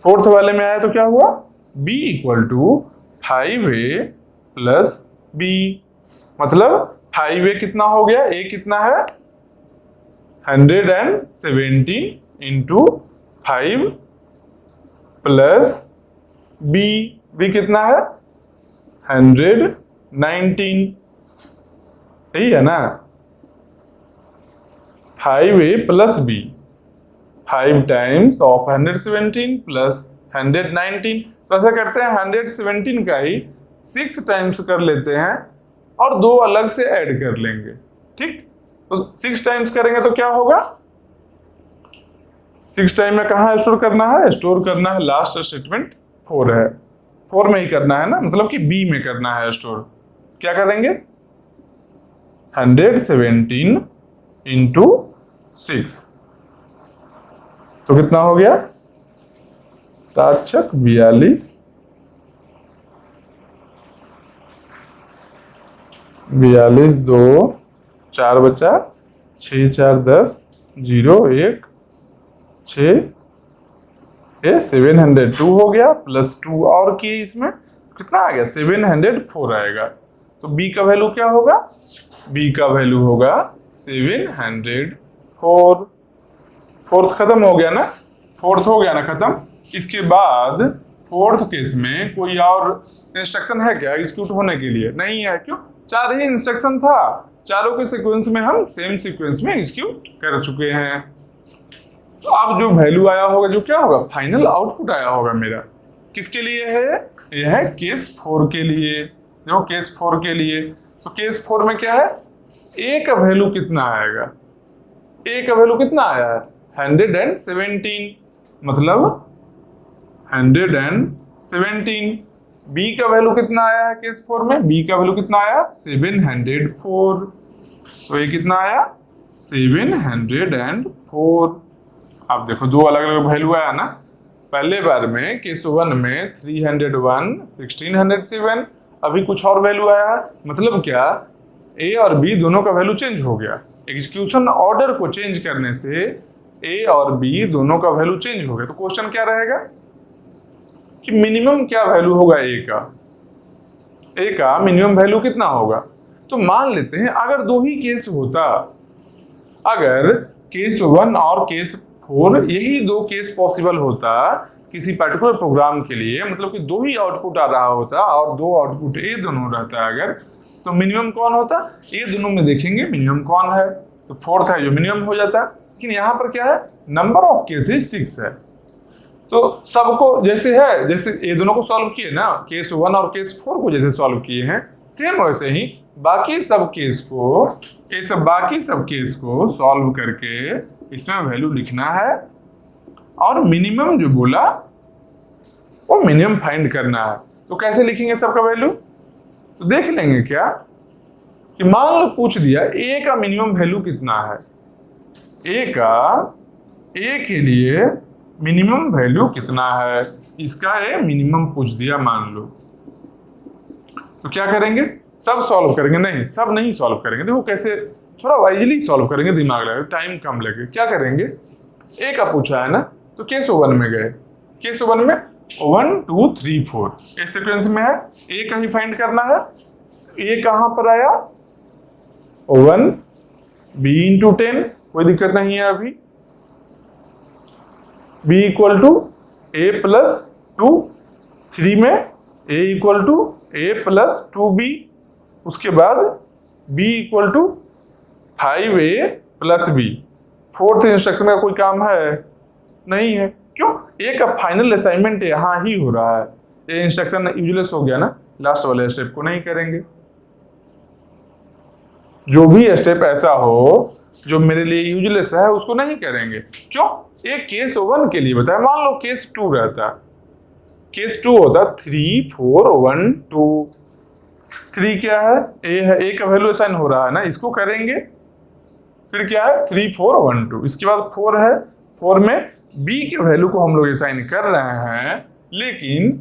फोर्थ वाले में आया तो क्या हुआ b equal to 5a plus b, मतलब 5a कितना हो गया, a कितना है 117 इंटू 5 प्लस b कितना है 119, यही है ना। 5a plus b, 5 times of 117 plus 119। तो ऐसा करते हैं 117 का ही 6 टाइम्स कर लेते हैं और 2 अलग से ऐड कर लेंगे, ठीक। तो 6 टाइम्स करेंगे तो क्या होगा, 6 टाइम में कहाँ स्टोर करना है, स्टोर करना है लास्ट स्टेटमेंट 4 है, 4 में ही करना है ना, मतलब कि b में करना है स्टोर। क्या करेंगे 117 इंटू 6, तो कितना हो गया 7 छक 42, 42 2 4 बचा, 6 4 10 0 1 6, ये 702 हो गया प्लस 2 और किए, इसमें कितना आ गया 704 आएगा। तो b का वैल्यू क्या होगा, b का वैल्यू होगा 704। फोर्थ खत्म हो गया ना, फोर्थ हो गया ना खत्म। इसके बाद फोर्थ केस में कोई और इंस्ट्रक्शन है क्या एग्जीक्यूट होने के लिए, नहीं है। क्यों, 4 ही इंस्ट्रक्शन था, चारों के सीक्वेंस में हम सेम सीक्वेंस में एग्जीक्यूट कर चुके हैं। तो अब जो वैल्यू आया होगा, जो क्या होगा फाइनल आउटपुट आया होगा मेरा, किसके लिए है, यह है केस 4 के लिए। देखो केस 4 के लिए, तो केस 4 में क्या है, a का वैल्यू कितना आएगा, a का वैल्यू कितना आया है 117, मतलब 117। b का वैल्यू कितना आया है केस 4 में, b का वैल्यू कितना आया 704, तो ये कितना आया 704। अब देखो 2 अलग अलग वैल्यू आया ना, पहले बार में केस 1 में 301 1607, अभी कुछ और वैल्यू आया है, मतलब क्या a और b दोनों का वैल्यू चेंज हो गया। एग्जीक्यूशन ऑर्डर को चेंज करने से a और b दोनों का वैल्यू चेंज हो गया। तो क्वेश्चन क्या रहेगा कि मिनिमम क्या वैल्यू होगा a का मिनिमम वैल्यू कितना होगा। तो मान लेते हैं अगर 2 ही केस होता, अगर केस 1 और केस 4 यही 2 केस पॉसिबल होता किसी पर्टिकुलर प्रोग्राम के लिए, मतलब कि 2 ही आउटपुट आ रहा होता और 2 आउटपुट a दोनों रहता अगर, तो मिनिमम कौन होता, ये दोनों में देखेंगे मिनिमम कौन है, तो 4th है जो मिनिमम हो जाता। लेकिन यहाँ पर क्या है, नंबर ऑफ केसेस 6 है, तो सबको जैसे है, जैसे ये दोनों को सॉल्व किए ना, केस 1 और केस 4 को जैसे सॉल्व किए हैं, सेम वैसे ही बाकी सब केस को, ये सब बाकी सब केस को सॉल्व करके इसमें वैल्यू लिखना है, और मिनिमम जो बोला वो मिनिमम फाइंड करना है। तो कैसे लिखेंगे सबका वैल्यू, तो देख लेंगे क्या, कि मान लो पूछ दिया ए का मिनिमम वैल्यू कितना है, ए के लिए मिनिमम वैल्यू कितना है, इसका ए मिनिमम पूछ दिया मान लो, तो क्या करेंगे, सब सॉल्व करेंगे, नहीं सब नहीं सॉल्व करेंगे, देखो कैसे थोड़ा वाइजली सॉल्व करेंगे, दिमाग लगे, टाइम कम लगे। क्या करेंगे, ए का पूछा है ना, तो केस O1 में गए, केस O1 में 1 2 3 4 इस सीक्वेंस में है, ए का ही फाइंड करना है। ए कहां पर आया, 1 b इंटू 10, कोई दिक्कत नहीं है अभी, b equal to A plus 2, 3 में a equal to A plus 2b, उसके बाद b equal to 5a plus b। Fourth instruction का कोई काम है नहीं है, क्यों, ए का फाइनल असाइनमेंट यहाँ ही हो रहा है, ये इंस्ट्रक्शन यूजलेस हो गया ना, लास्ट वाले स्टेप को नहीं करेंगे। जो भी स्टेप ऐसा हो जो मेरे लिए यूजलेस है उसको नहीं करेंगे, क्यों, ये केस O1 के लिए बताया। मान लो केस 2 रहता, केस 2 होता 3 4 1 2, 3 क्या है, ए का वैल्यू असाइन हो रहा है ना, इसको करेंगे। फिर क्या है 3 4 1 2, इसके बाद 4 है, 4 में b के वैल्यू को हम लोग असाइन कर रहे हैं, लेकिन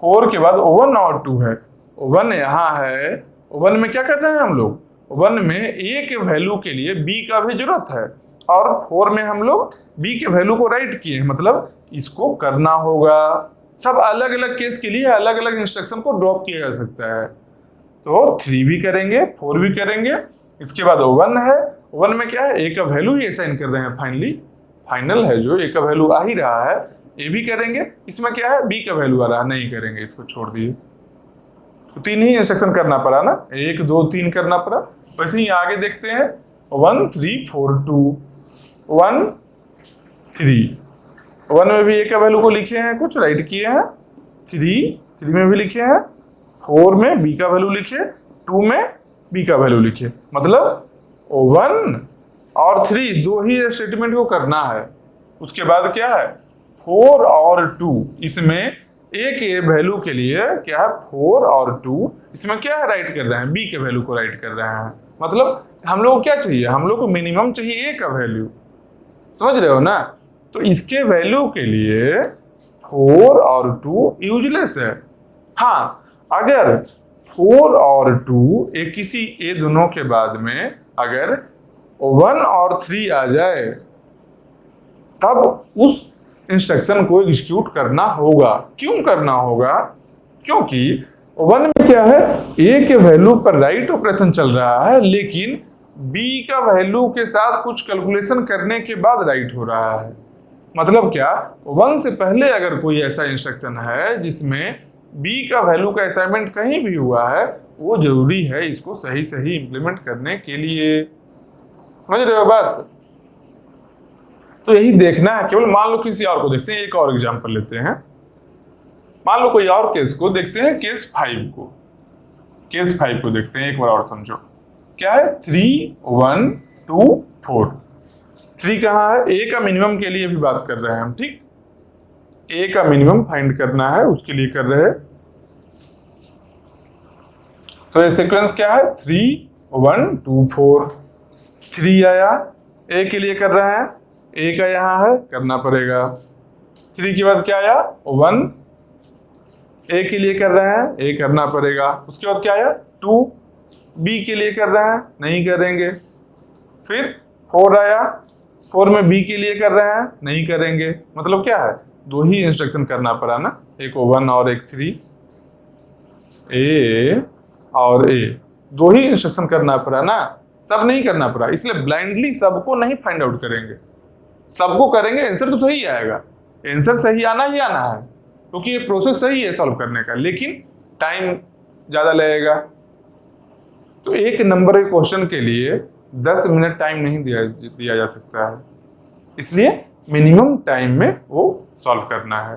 4 के बाद O1 और 2 है, O1 यहाँ है, O1 में क्या करते हैं हम लोग, O1 में a के वैल्यू के लिए b का भी जरूरत है, और 4 में हम लोग b के वैल्यू को राइट किए हैं, मतलब इसको करना होगा। सब अलग अलग केस के लिए अलग अलग इंस्ट्रक्शन को ड्रॉप किया जा सकता है, तो 3 भी करेंगे 4 भी करेंगे, इसके बाद O1 है, O1 में क्या है, a का वैल्यू ही असाइन कर देंगे, फाइनल है जो a का वैल्यू आ ही रहा है, a भी करेंगे, इसमें क्या है b का वैल्यू आ रहा है, नहीं करेंगे, इसको छोड़ दिए। तो 3 ही इंस्ट्रक्शन करना पड़ा ना, 1 2 3 करना पड़ा। वैसे ही आगे देखते हैं, 1 3 4 2 1 3, 1 में भी a का वैल्यू को लिखे हैं, कुछ राइट किए हैं, 3 में भी लिखे हैं, 4 में b का वैल्यू लिखे, 2 में b का वैल्यू लिखे, मतलब 1 और 3 दो ही स्टेटमेंट को करना है। उसके बाद क्या है 4 और 2, इसमें a के वैल्यू के लिए क्या है 4 और 2, इसमें क्या है राइट कर रहे हैं, b के वैल्यू को राइट कर रहे हैं, मतलब हम लोग को क्या चाहिए, हम लोग को मिनिमम चाहिए a का वैल्यू, समझ रहे हो ना। तो इसके वैल्यू के लिए 4 और 2 यूजलेस है। हाँ, अगर 4 और 2 एक किसी ए दोनों के बाद में अगर 1 और 3 आ जाए, तब उस इंस्ट्रक्शन को एग्जीक्यूट करना होगा। क्यों करना होगा, क्योंकि 1 में क्या है, a के वैल्यू पर राइट ऑपरेशन चल रहा है, लेकिन b का वैल्यू के साथ कुछ कैलकुलेशन करने के बाद राइट हो रहा है। मतलब क्या, 1 से पहले अगर कोई ऐसा इंस्ट्रक्शन है जिसमें b का वैल्यू का असाइनमेंट कहीं भी हुआ है, वो जरूरी है इसको सही सही इंप्लीमेंट करने के लिए, समझ रहे हो बात। तो यही देखना है केवल। मान लो किसी और को देखते हैं, एक और एग्जांपल लेते हैं, मान लो कोई और केस को देखते हैं, केस 5 को, केस 5 को देखते हैं एक बार और समझो। क्या है 3 1 2 4, 3 कहाँ है, a का मिनिमम के लिए भी बात कर रहे हैं हम, ठीक, a का मिनिमम फाइंड करना है, उसके लिए कर रहे हैं। तो ये सीक्वेंस क्या है 3 1 2 4, 3 आया, a के लिए कर रहे हैं, a का यहाँ है करना पड़ेगा, 3 के बाद क्या आया 1, a के लिए कर रहे हैं, a करना पड़ेगा, उसके बाद क्या आया 2, b के लिए कर रहे हैं, नहीं करेंगे, फिर 4 आया, 4 में b के लिए कर रहे हैं, नहीं करेंगे, मतलब क्या है दो ही इंस्ट्रक्शन करना पड़ा ना, एक 1 और एक 3, a और a, दो ही इंस्ट्रक्शन करना पड़ा ना, सब नहीं करना पड़ा। इसलिए ब्लाइंडली सबको नहीं फाइंड आउट करेंगे, सबको करेंगे, आंसर तो सही आएगा, आंसर सही आना ही आना है, क्योंकि ये प्रोसेस सही है सॉल्व करने का, लेकिन टाइम ज़्यादा लगेगा। तो एक नंबर के क्वेश्चन के लिए 10 मिनट टाइम नहीं दिया जा सकता है, इसलिए मिनिमम टाइम में वो सॉल्व करना है।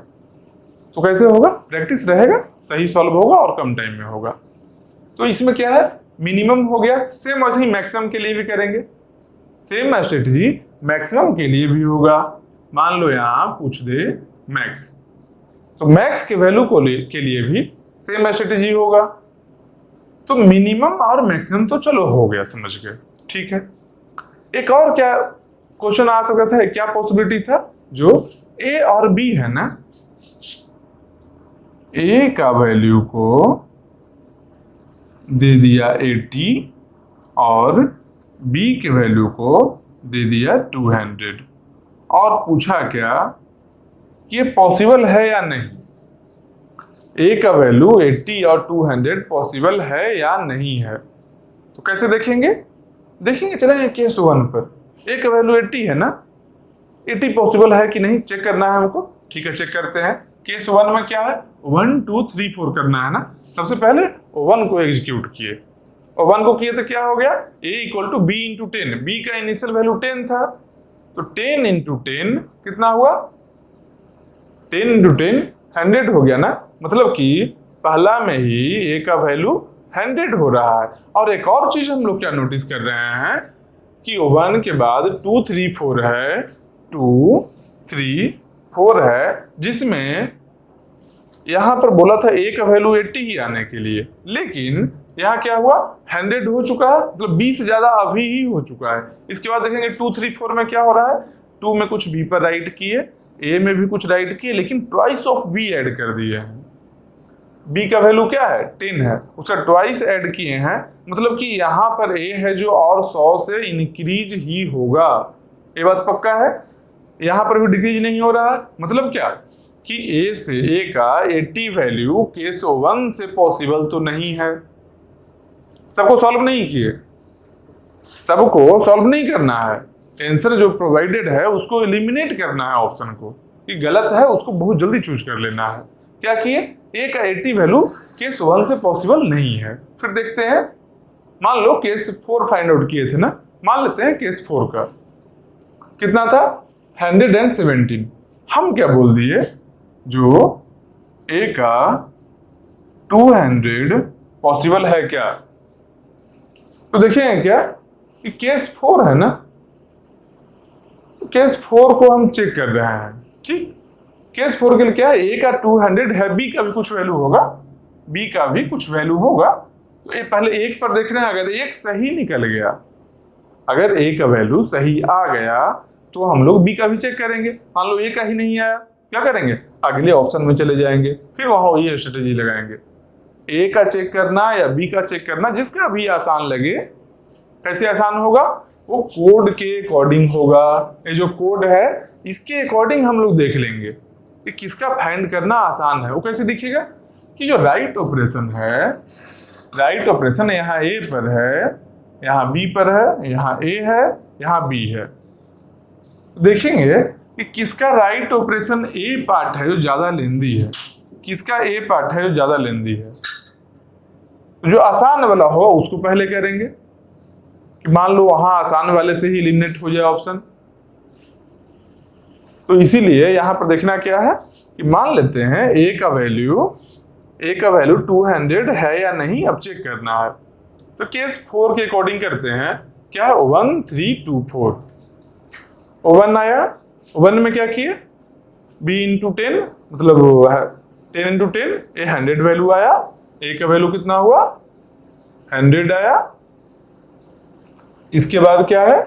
तो कैसे होगा, प्रैक्टिस रहेगा, सही सॉल्व होगा और कम टाइम में होगा। तो इसमें क्या है, मिनिमम हो गया, सेम वैसे ही मैक्सिमम के लिए भी करेंगे, सेम स्ट्रेटजी मैक्सिमम के लिए भी होगा। मान लो यहाँ पूछ दे मैक्स, तो मैक्स के वैल्यू के लिए भी सेम स्ट्रेटजी होगा। तो मिनिमम और मैक्सिमम तो चलो हो गया, समझ गए, ठीक है। एक और क्या क्वेश्चन आ सकता था, क्या पॉसिबिलिटी था, जो ए और बी है ना, ए का वैल्यू को दे दिया 80 और बी के वैल्यू को दे दिया 200, और पूछा क्या कि ये पॉसिबल है या नहीं, ए का वैल्यू 80 और 200 पॉसिबल है या नहीं है। तो कैसे देखेंगे, चलेंगे केस 1 पर। ए का वैल्यू 80 है ना, 80 पॉसिबल है कि नहीं चेक करना है हमको, ठीक है, चेक करते हैं। केस 1 में क्या है, 1 2 3 4 करना है ना। सबसे पहले 1 को एग्जीक्यूट किए, और 1 को किए तो क्या हो गया, a equal to B into 10, B का इनिशियल वैल्यू 10 था, तो 10 इंटू 10 कितना हुआ, 10 इंटू 10 100 हो गया ना। मतलब कि पहला में ही a का वैल्यू 100 हो रहा है। और एक और चीज हम लोग क्या नोटिस कर रहे हैं कि 1 के बाद 2 3 4 है, 2 3 4 है, जिसमें यहां पर बोला था a का वैल्यू 80 ही आने के लिए, लेकिन यहाँ क्या हुआ, 100 हो चुका है, मतलब 20 से ज्यादा अभी ही हो चुका है। इसके बाद देखेंगे 2 3 4 में क्या हो रहा है, 2 में कुछ b पर राइट किए, a में भी कुछ राइट किए, लेकिन ट्वाइस ऑफ b ऐड कर दिए हैं। b का वैल्यू क्या है, 10 है, उसका ट्वाइस ऐड किए हैं, मतलब कि यहाँ पर a है जो और 100 से इंक्रीज ही होगा। ये बात पक्का है, यहाँ पर भी डिक्रीज नहीं हो रहा है। मतलब क्या कि a का 80 वैल्यू केस 1 से पॉसिबल तो नहीं है। सबको सॉल्व नहीं किए, सबको सॉल्व नहीं करना है, आंसर जो प्रोवाइडेड है उसको एलिमिनेट करना है, ऑप्शन को कि गलत है उसको बहुत जल्दी चूज कर लेना है। क्या किए, a का 80 वैल्यू केस 1 से पॉसिबल नहीं है। फिर देखते हैं, मान लो केस 4 फाइंड आउट किए थे ना, मान लेते हैं केस 4 का कितना था, 117। हम क्या बोल दिए, जो a का 200 पॉसिबल है क्या। तो देखें क्या कि केस 4 है ना, तो केस 4 को हम चेक कर रहे हैं, ठीक। केस 4 के लिए क्या है, a का 200 है, b का भी कुछ वैल्यू होगा, b का भी कुछ वैल्यू होगा। तो ये पहले एक पर देख रहे हैं, अगर एक सही निकल गया, अगर a का वैल्यू सही आ गया तो हम लोग b का भी चेक करेंगे। मान लो a का ही नहीं आया, क्या करेंगे, अगले ऑप्शन में चले जाएंगे, फिर वहां ये स्ट्रेटेजी लगाएंगे, a का चेक करना या b का चेक करना, जिसका भी आसान लगे। कैसे आसान होगा, वो कोड के अकॉर्डिंग होगा। ये जो कोड है इसके अकॉर्डिंग हम लोग देख लेंगे कि किसका फाइंड करना आसान है। वो कैसे दिखेगा कि जो राइट ऑपरेशन है, राइट ऑपरेशन यहाँ a पर है, यहाँ b पर है, यहाँ a है, यहाँ b है। देखेंगे कि किसका राइट ऑपरेशन a पार्ट है जो ज्यादा लेंदी है, किसका a पार्ट है जो ज्यादा लेंदी है। जो आसान वाला होगा उसको पहले करेंगे, कि मान लो वहां आसान वाले से ही एलिमिनेट हो जाए ऑप्शन। तो इसीलिए यहां पर देखना क्या है कि मान लेते हैं a का वैल्यू 200 है या नहीं, अब चेक करना है। तो केस 4 के अकॉर्डिंग करते हैं, क्या 1 3 2 4, 1 आया, 1 में क्या किए, b इंटू 10, मतलब 10 इंटू 10, 100 वैल्यू आया, a का वैल्यू कितना हुआ, 100 आया। इसके बाद क्या है,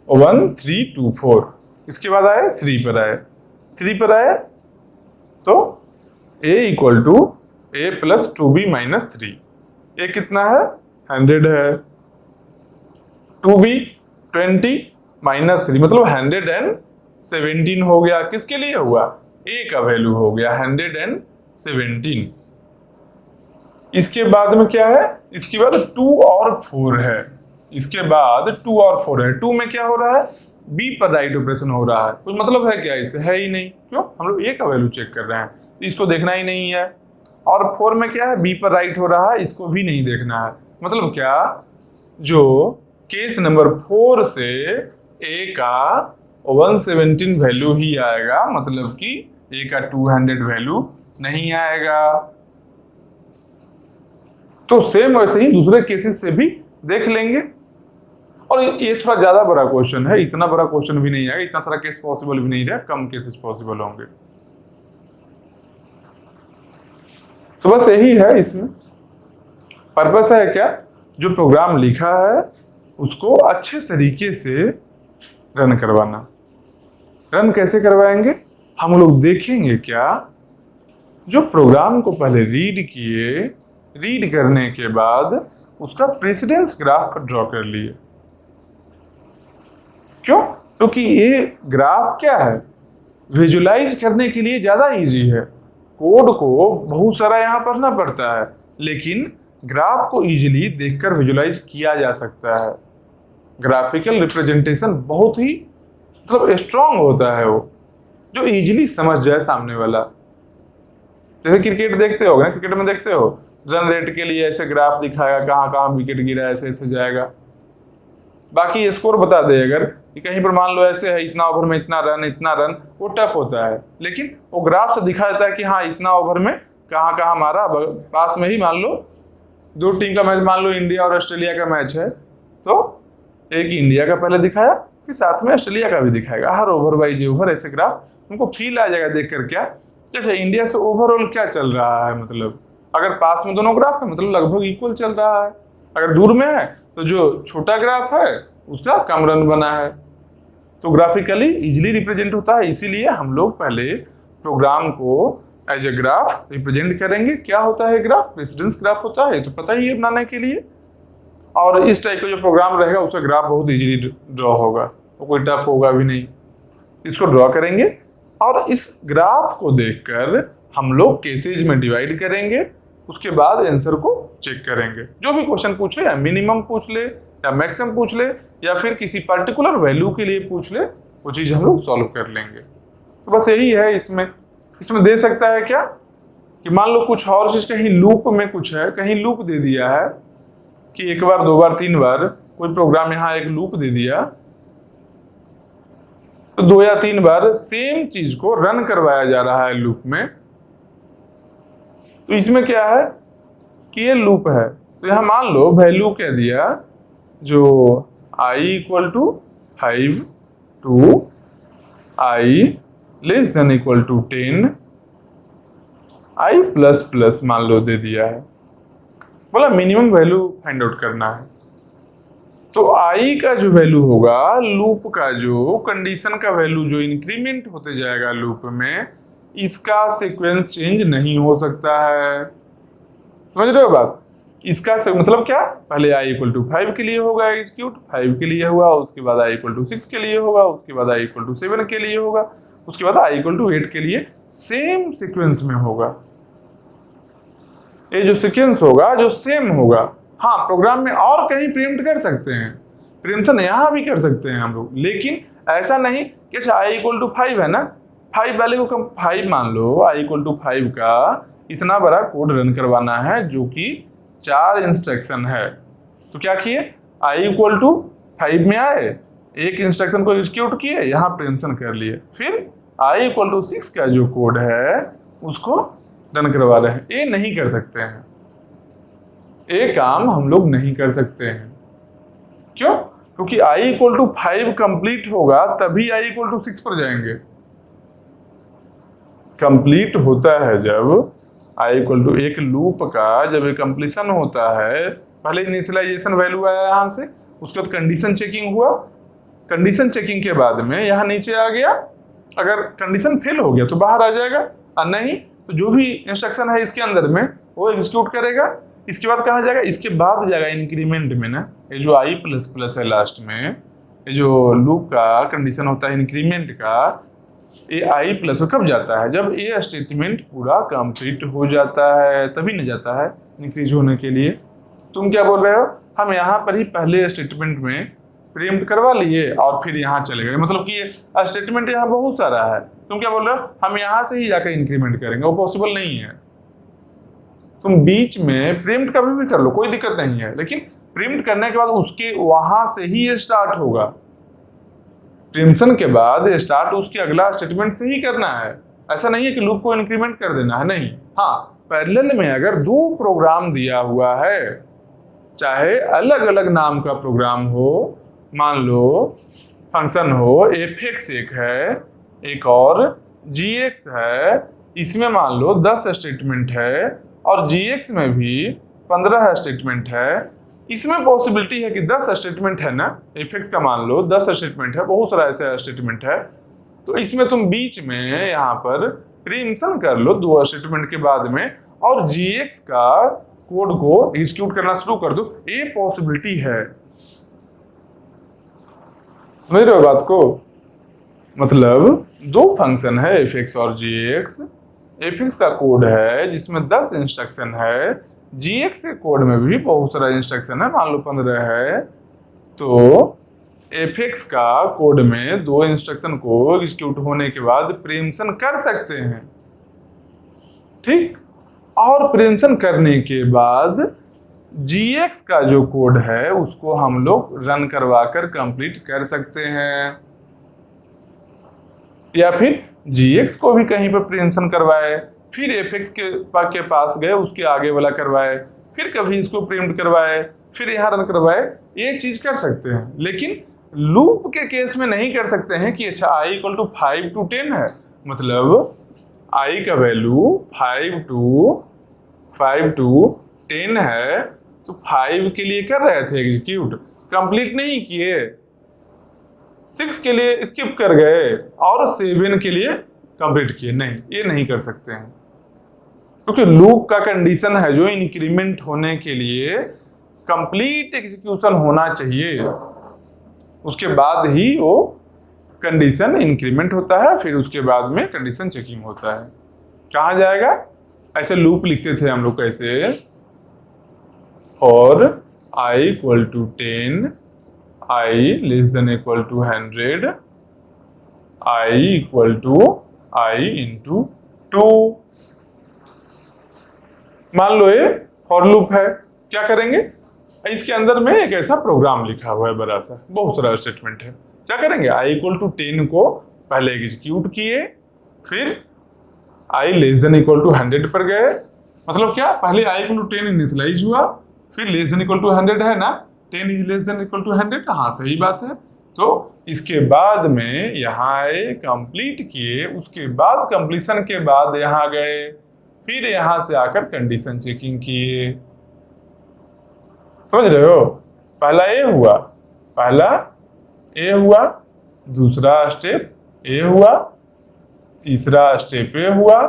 1 3 2 4, इसके बाद आए 3 पर आए, 3 पर आए तो a equal to a plus 2b minus 3, a कितना है, 100 है, 2b 20 माइनस 3, मतलब 117 हो गया। किसके लिए हुआ, a का वैल्यू हो गया 117। इसके बाद में क्या है, इसके बाद 2 और 4 है, इसके बाद 2 और 4 है। 2 में क्या हो रहा है, b पर राइट ऑपरेशन हो रहा है, कुछ मतलब है क्या, इसे है ही नहीं, क्यों, हम लोग a का वैल्यू चेक कर रहे हैं, इसको देखना ही नहीं है। और 4 में क्या है, b पर राइट हो रहा है, इसको भी नहीं देखना है। मतलब क्या, जो केस नंबर 4 से a का 117 वैल्यू ही आएगा, मतलब कि a का 200 वैल्यू नहीं आएगा। तो सेम वैसे ही दूसरे केसेस से भी देख लेंगे। और ये थोड़ा ज्यादा बड़ा क्वेश्चन है, इतना बड़ा क्वेश्चन भी नहीं है, इतना सारा केस पॉसिबल भी नहीं है, कम केसेस पॉसिबल होंगे। तो बस यही है इसमें। पर्पस है क्या, जो प्रोग्राम लिखा है उसको अच्छे तरीके से रन करवाना। रन कैसे करवाएंगे, हम लोग देखेंगे क्या, जो प्रोग्राम को पहले रीड किए, रीड करने के बाद उसका प्रेसिडेंस ग्राफ ड्रॉ कर लिए। क्यों, क्योंकि ये ग्राफ क्या है, विजुलाइज करने के लिए ज्यादा इजी है। कोड को बहुत सारा यहाँ पढ़ना पड़ता है, लेकिन ग्राफ को इजीली देखकर विजुलाइज किया जा सकता है। ग्राफिकल रिप्रेजेंटेशन बहुत ही मतलब स्ट्रांग होता है, वो जो इजीली समझ जाए सामने वाला। जैसे क्रिकेट देखते हो ना, क्रिकेट में देखते हो रन रेट के लिए ऐसे ग्राफ दिखाएगा, कहाँ कहाँ विकेट गिरा, ऐसे ऐसे जाएगा। बाकी स्कोर बता दे अगर कि कहीं पर मान लो ऐसे है, इतना ओवर में इतना रन, वो टफ होता है। लेकिन वो ग्राफ से दिखा देता है कि हाँ इतना ओवर में कहाँ कहाँ मारा। पास में ही मान लो दो टीम का मैच, मान लो इंडिया और ऑस्ट्रेलिया का मैच है, तो एक इंडिया का पहले दिखाया, फिर साथ में ऑस्ट्रेलिया का भी दिखाएगा, हर ओवर वाइज ओवर ऐसे ग्राफ उनको फील आ जाएगा देख कर। क्या जैसे इंडिया से ओवरऑल क्या चल रहा है, मतलब अगर पास में दोनों ग्राफ है मतलब लगभग इक्वल चल रहा है। अगर दूर में है तो जो छोटा ग्राफ है उसका कम रन बना है। तो ग्राफिकली इजीली रिप्रेजेंट होता है, इसीलिए हम लोग पहले प्रोग्राम को एज ए ग्राफ रिप्रेजेंट करेंगे। क्या होता है ग्राफ, प्रेसिडेंस ग्राफ होता है, तो पता ही है बनाने के लिए। और इस टाइप का जो प्रोग्राम रहेगा उसका ग्राफ बहुत इजीली ड्रॉ होगा, वो कोई टफ होगा भी नहीं। इसको ड्रॉ करेंगे और इस ग्राफ को देखकर हम लोग केसेज में डिवाइड करेंगे, उसके बाद आंसर को चेक करेंगे। जो भी क्वेश्चन पूछे, या मिनिमम पूछ ले या मैक्सिमम पूछ ले या फिर किसी पर्टिकुलर वैल्यू के लिए पूछ ले, वो चीज हम लोग सॉल्व कर लेंगे। तो बस यही है। इसमें दे सकता है क्या कि मान लो कुछ और चीज कहीं लूप में कुछ है, कहीं लूप दे दिया है कि एक बार, दो बार, तीन बार कोई प्रोग्राम यहाँ एक लूप दे दिया, तो 2 या 3 बार सेम चीज को रन करवाया जा रहा है लूप में। तो इसमें क्या है कि ये लूप है, तो यहां मान लो वैल्यू क्या दिया, जो i equal to 5 to i less than equal to 10, i plus plus मान लो दे दिया है। बोला मिनिमम वैल्यू फाइंड आउट करना है। तो i का जो वैल्यू होगा, लूप का जो कंडीशन का वैल्यू जो इंक्रीमेंट होते जाएगा लूप में, इसका सीक्वेंस चेंज नहीं हो सकता है। समझ रहे हो बात? इसका मतलब क्या, पहले i इक्वल टू 5 के लिए होगा एग्जीक्यूट, 5 के लिए हुआ, उसके बाद i इक्वल टू 6 के लिए होगा, उसके बाद i इक्वल टू 7 के लिए होगा, उसके बाद i इक्वल टू 8 के लिए सेम सीक्वेंस में होगा। ये जो सीक्वेंस होगा जो सेम होगा। हाँ, प्रोग्राम में और कहीं प्रिम्प्ट कर सकते हैं, प्रिम्पशन यहाँ भी कर सकते हैं हम लोग, लेकिन ऐसा नहीं कि अच्छा i इक्वल टू 5 है ना, 5 वाले को 5 मान लो, i इक्वल टू 5 का इतना बड़ा कोड रन करवाना है जो कि 4 इंस्ट्रक्शन है। तो क्या किए, i इक्वल टू 5 में आए, एक इंस्ट्रक्शन को एग्जीक्यूट किए, यहाँ प्रिम्पशन कर लिए, फिर i इक्वल टू 6 का जो कोड है उसको रन करवा रहे हैं। ये नहीं कर सकते हैं, ये काम हम लोग नहीं कर सकते हैं। क्यों? क्योंकि i इक्वल टू 5 कंप्लीट होगा तभी i इक्वल टू 6 पर जाएंगे। कंप्लीट होता है जब i इक्वल टू एक लूप का जब कंप्लीशन होता है, पहले इनिशियलाइजेशन वैल्यू आया यहाँ से, उसके बाद कंडीशन चेकिंग हुआ, कंडीशन चेकिंग के बाद में यहाँ नीचे आ गया, अगर कंडीशन फेल हो गया तो बाहर आ जाएगा, और नहीं तो जो भी इंस्ट्रक्शन है इसके अंदर में वो एग्जीक्यूट करेगा। इसके बाद कहाँ जाएगा, इसके बाद जाएगा इंक्रीमेंट में ना, ये जो i प्लस प्लस है लास्ट में, ये जो लूप का कंडीशन होता है इंक्रीमेंट का, ये i प्लस में कब जाता है, जब ये स्टेटमेंट पूरा कंप्लीट हो जाता है तभी न जाता है इंक्रीज होने के लिए। तुम क्या बोल रहे हो, हम यहाँ पर ही पहले स्टेटमेंट में प्रिम्प्ट करवा लिए और फिर यहाँ चले गए, मतलब कि ये स्टेटमेंट यहाँ बहुत सारा है, तुम क्या बोल रहे हो हम यहाँ से ही जाकर इंक्रीमेंट करेंगे, वो पॉसिबल नहीं है। तुम बीच में प्रिम्प्ट कभी भी कर लो, कोई दिक्कत नहीं है, लेकिन प्रिम्प्ट करने के बाद उसके वहां से ही ये स्टार्ट होगा। प्रिम्पशन के बाद स्टार्ट उसके अगला स्टेटमेंट से ही करना है, ऐसा नहीं है कि लूप को इंक्रीमेंट कर देना है, नहीं। हाँ, पैरेलल में अगर 2 प्रोग्राम दिया हुआ है, चाहे अलग अलग नाम का प्रोग्राम हो, मान लो फंक्शन हो, fx एक है, एक और gx है, इसमें मान लो 10 स्टेटमेंट है, और gx में भी 15 स्टेटमेंट है, इसमें पॉसिबिलिटी है कि 10 स्टेटमेंट है ना, एफ का मान लो 10 स्टेटमेंट है, बहुत सारा ऐसा स्टेटमेंट है, तो इसमें तुम बीच में यहाँ पर प्रीएम्पशन कर लो 2 स्टेटमेंट के बाद में, और जीएक्स का कोड को एग्जीक्यूट करना शुरू कर दो। ये पॉसिबिलिटी है, समझ रहे हो बात को? मतलब 2 फंक्शन है एफ और जीएक्स। एफ का कोड है जिसमें 10 इंस्ट्रक्शन है, जीएक्स के कोड में भी बहुत सारा इंस्ट्रक्शन है, मान लो 15 है, तो एफ का कोड में 2 इंस्ट्रक्शन को एग्जीक्यूट होने के बाद प्रीएम्पशन कर सकते हैं, ठीक। और प्रीएम्पशन करने के बाद जीएक्स का जो कोड है उसको हम लोग रन करवा कर कंप्लीट कर सकते हैं, या फिर जीएक्स को भी कहीं पर प्रीएम्पशन करवाए, फिर एफ के पास गए उसके आगे वाला करवाए, फिर कभी इसको प्रीएम्प्ट करवाए, फिर यहाँ रन करवाए, ये चीज कर सकते हैं। लेकिन लूप के केस में नहीं कर सकते हैं कि अच्छा i = 5 to 10 है, मतलब i का वैल्यू 5 to 10 है, तो 5 के लिए कर रहे थे एग्जीक्यूट, कंप्लीट नहीं किए, 6 के लिए स्किप कर गए और 7 के लिए कंप्लीट किए, नहीं, ये नहीं कर सकते हैं, क्योंकि लूप का कंडीशन है जो इंक्रीमेंट होने के लिए कंप्लीट एग्जीक्यूशन होना चाहिए, उसके बाद ही वो कंडीशन इंक्रीमेंट होता है, फिर उसके बाद में कंडीशन चेकिंग होता है। कहा जाएगा? ऐसे लूप लिखते थे हम लोग कैसे, for i = 10, i <= 100, i = i × 2। मान लो ये फॉर लूप है, क्या करेंगे, इसके अंदर में एक ऐसा प्रोग्राम लिखा हुआ है बड़ा सा, बहुत सारा स्टेटमेंट है, क्या करेंगे, i = 10 को पहले एग्जीक्यूट किए, फिर i <= 100 पर गए, मतलब क्या, पहले i = 10 इनिशियलाइज हुआ, फिर <= 100 है ना, 10 = 100, हाँ सही बात है, तो इसके बाद में यहाँ आए, कंप्लीट किए, उसके बाद कंप्लीशन के बाद यहाँ गए, फिर यहाँ से आकर कंडीशन चेकिंग किए, समझ रहे हो? पहला ए हुआ, दूसरा स्टेप ए हुआ, तीसरा स्टेप ए हुआ,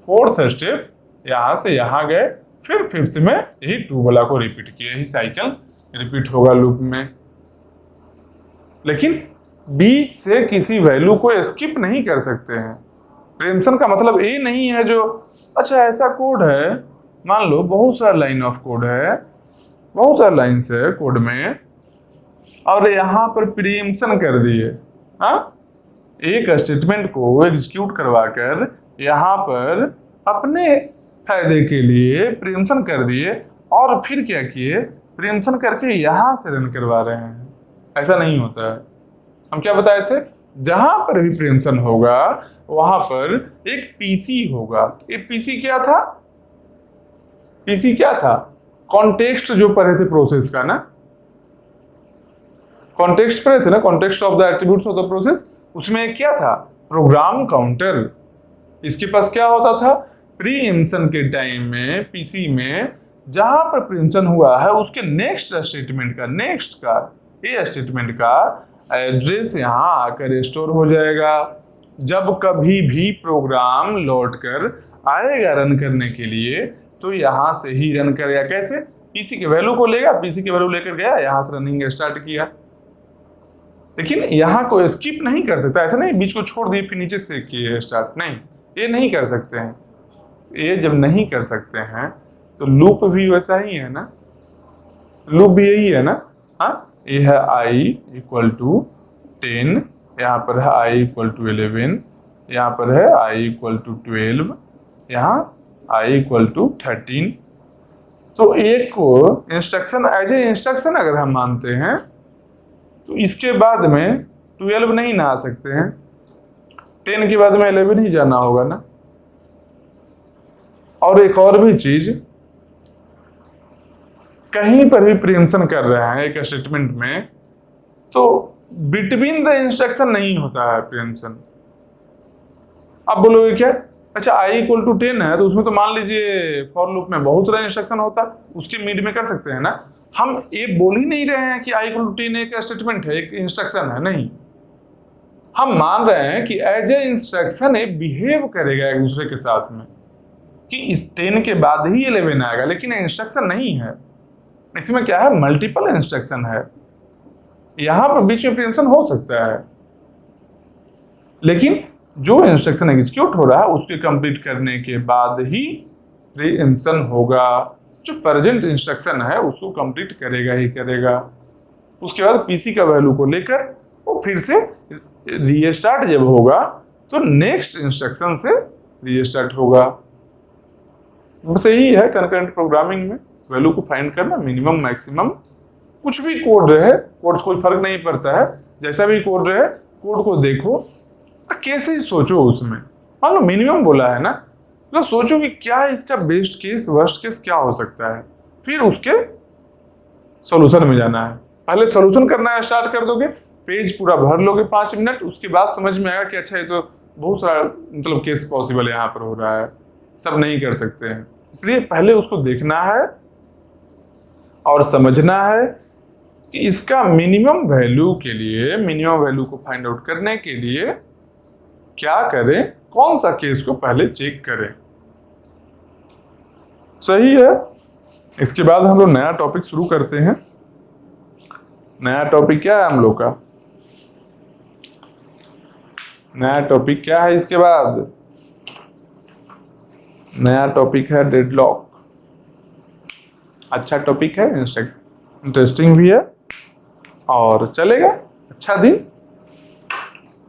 4th स्टेप यहाँ से यहाँ गए, फिर 5th में यही 2 वाला को रिपीट किया, यही साइकिल रिपीट होगा लूप में। लेकिन बीच से किसी वैल्यू को स्किप नहीं कर सकते हैं। प्रीएम्पशन का मतलब ये नहीं है जो, अच्छा ऐसा कोड है, मान लो बहुत सारा लाइन ऑफ कोड है, बहुत सारा लाइन्स है कोड में, और यहाँ पर प्रीएम्पशन कर दिए, हाँ, एक स्टेटमेंट को एग्जीक्यूट करवा कर यहाँ पर अपने फायदे के लिए प्रीएम्पशन कर दिए, और फिर क्या किए, प्रीएम्पशन करके यहाँ से रन करवा रहे हैं। ऐसा नहीं होता है। हम क्या बताए थे, जहां पर भी प्रीएम्पशन होगा वहां पर एक पीसी होगा। ये पीसी क्या था, पीसी क्या था, कॉन्टेक्स्ट जो पढ़े थे प्रोसेस का ना, कॉन्टेक्स्ट पढ़े थे ना, context of the attributes of the process, उसमें क्या था, प्रोग्राम काउंटर। इसके पास क्या होता था, प्रीएम्पशन के टाइम में पीसी में जहां पर प्रीएम्पशन हुआ है उसके नेक्स्ट स्टेटमेंट का, नेक्स्ट का ये स्टेटमेंट का एड्रेस यहाँ आकर स्टोर हो जाएगा। जब कभी भी प्रोग्राम लौट कर आएगा रन करने के लिए तो यहाँ से ही रन करेगा। कैसे, पीसी के वैल्यू को लेगा, पीसी के वैल्यू लेकर गया, यहाँ से रनिंग स्टार्ट किया। लेकिन यहाँ को स्किप नहीं कर सकता, ऐसा नहीं बीच को छोड़ दिए फिर नीचे से किए स्टार्ट, नहीं, ये नहीं कर सकते हैं। ये जब नहीं कर सकते हैं तो लूप भी वैसा ही है ना, लूप भी यही है ना। हाँ, ये है i = 10, यहाँ पर है i = 11, यहाँ पर है i = 12, यहाँ i = 13। तो एक को इंस्ट्रक्शन एज ए इंस्ट्रक्शन अगर हम मानते हैं तो इसके बाद में 12 नहीं ना आ सकते हैं, 10 के बाद में 11 ही जाना होगा ना। और एक और भी चीज, कहीं पर भी प्रीएम्पशन कर रहे हैं एक स्टेटमेंट में तो बिटवीन द इंस्ट्रक्शन नहीं होता है प्रीएम्पशन। अब बोलोगे क्या, अच्छा i इक्वल टू 10 है तो उसमें तो मान लीजिए फॉर लूप में बहुत सारा इंस्ट्रक्शन होता, उसके मिड में कर सकते हैं ना। हम ये बोल ही नहीं रहे हैं कि i इक्वल टू 10 एक स्टेटमेंट है, एक इंस्ट्रक्शन है, नहीं। हम मान रहे हैं कि एज ए इंस्ट्रक्शन ये बिहेव करेगा एक दूसरे के साथ में, कि इस 10 के बाद ही 11 आएगा, लेकिन इंस्ट्रक्शन नहीं है। इसमें क्या है, मल्टीपल इंस्ट्रक्शन है। यहां पर बीच में प्रीएम्पशन हो सकता है, लेकिन जो इंस्ट्रक्शन एग्जीक्यूट हो रहा है उसके कंप्लीट करने के बाद ही प्रीएम्पशन होगा। जो प्रेजेंट इंस्ट्रक्शन है उसको कंप्लीट करेगा ही करेगा। उसके बाद पीसी का वैल्यू को लेकर वो फिर से रीस्टार्ट जब होगा तो नेक्स्ट इंस्ट्रक्शन से रीस्टार्ट होगा। बस यही है कंकरेंट प्रोग्रामिंग में, वैल्यू को फाइंड करना, मिनिमम मैक्सिमम। कुछ भी कोड रहे, कोड से कोई फर्क नहीं पड़ता है, जैसा भी कोड रहे कोड को देखो, कैसे ही सोचो उसमें। मान लो मिनिमम बोला है ना, तो सोचो कि क्या इसका बेस्ट केस वर्स्ट केस क्या हो सकता है, फिर उसके सॉल्यूशन में जाना है। पहले सॉल्यूशन करना स्टार्ट कर दोगे, पेज पूरा भर लोगे 5 मिनट, उसके बाद समझ में आएगा कि अच्छा ये तो बहुत सारा मतलब केस पॉसिबल यहाँ पर हो रहा है, सब नहीं कर सकते हैं। इसलिए पहले उसको देखना है और समझना है कि इसका मिनिमम वैल्यू के लिए, मिनिमम वैल्यू को फाइंड आउट करने के लिए क्या करें, कौन सा केस को पहले चेक करें। सही है। इसके बाद हम लोग नया टॉपिक शुरू करते हैं। नया टॉपिक क्या है हम लोग का, नया टॉपिक क्या है इसके बाद, नया टॉपिक है डेडलॉक। अच्छा टॉपिक है, इंटरेस्टिंग भी है और चलेगा अच्छा दिन।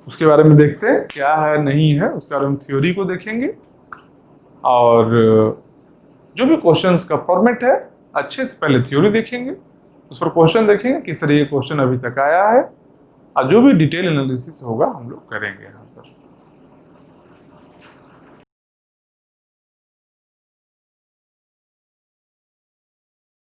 उसके बारे में देखते हैं क्या है नहीं है, उसके बारे में थ्योरी को देखेंगे और जो भी क्वेश्चंस का फॉर्मेट है अच्छे से पहले थ्योरी देखेंगे, उस पर क्वेश्चन देखेंगे किस तरह ये क्वेश्चन अभी तक आया है, और जो भी डिटेल एनालिसिस होगा हम लोग करेंगे यहाँ पर।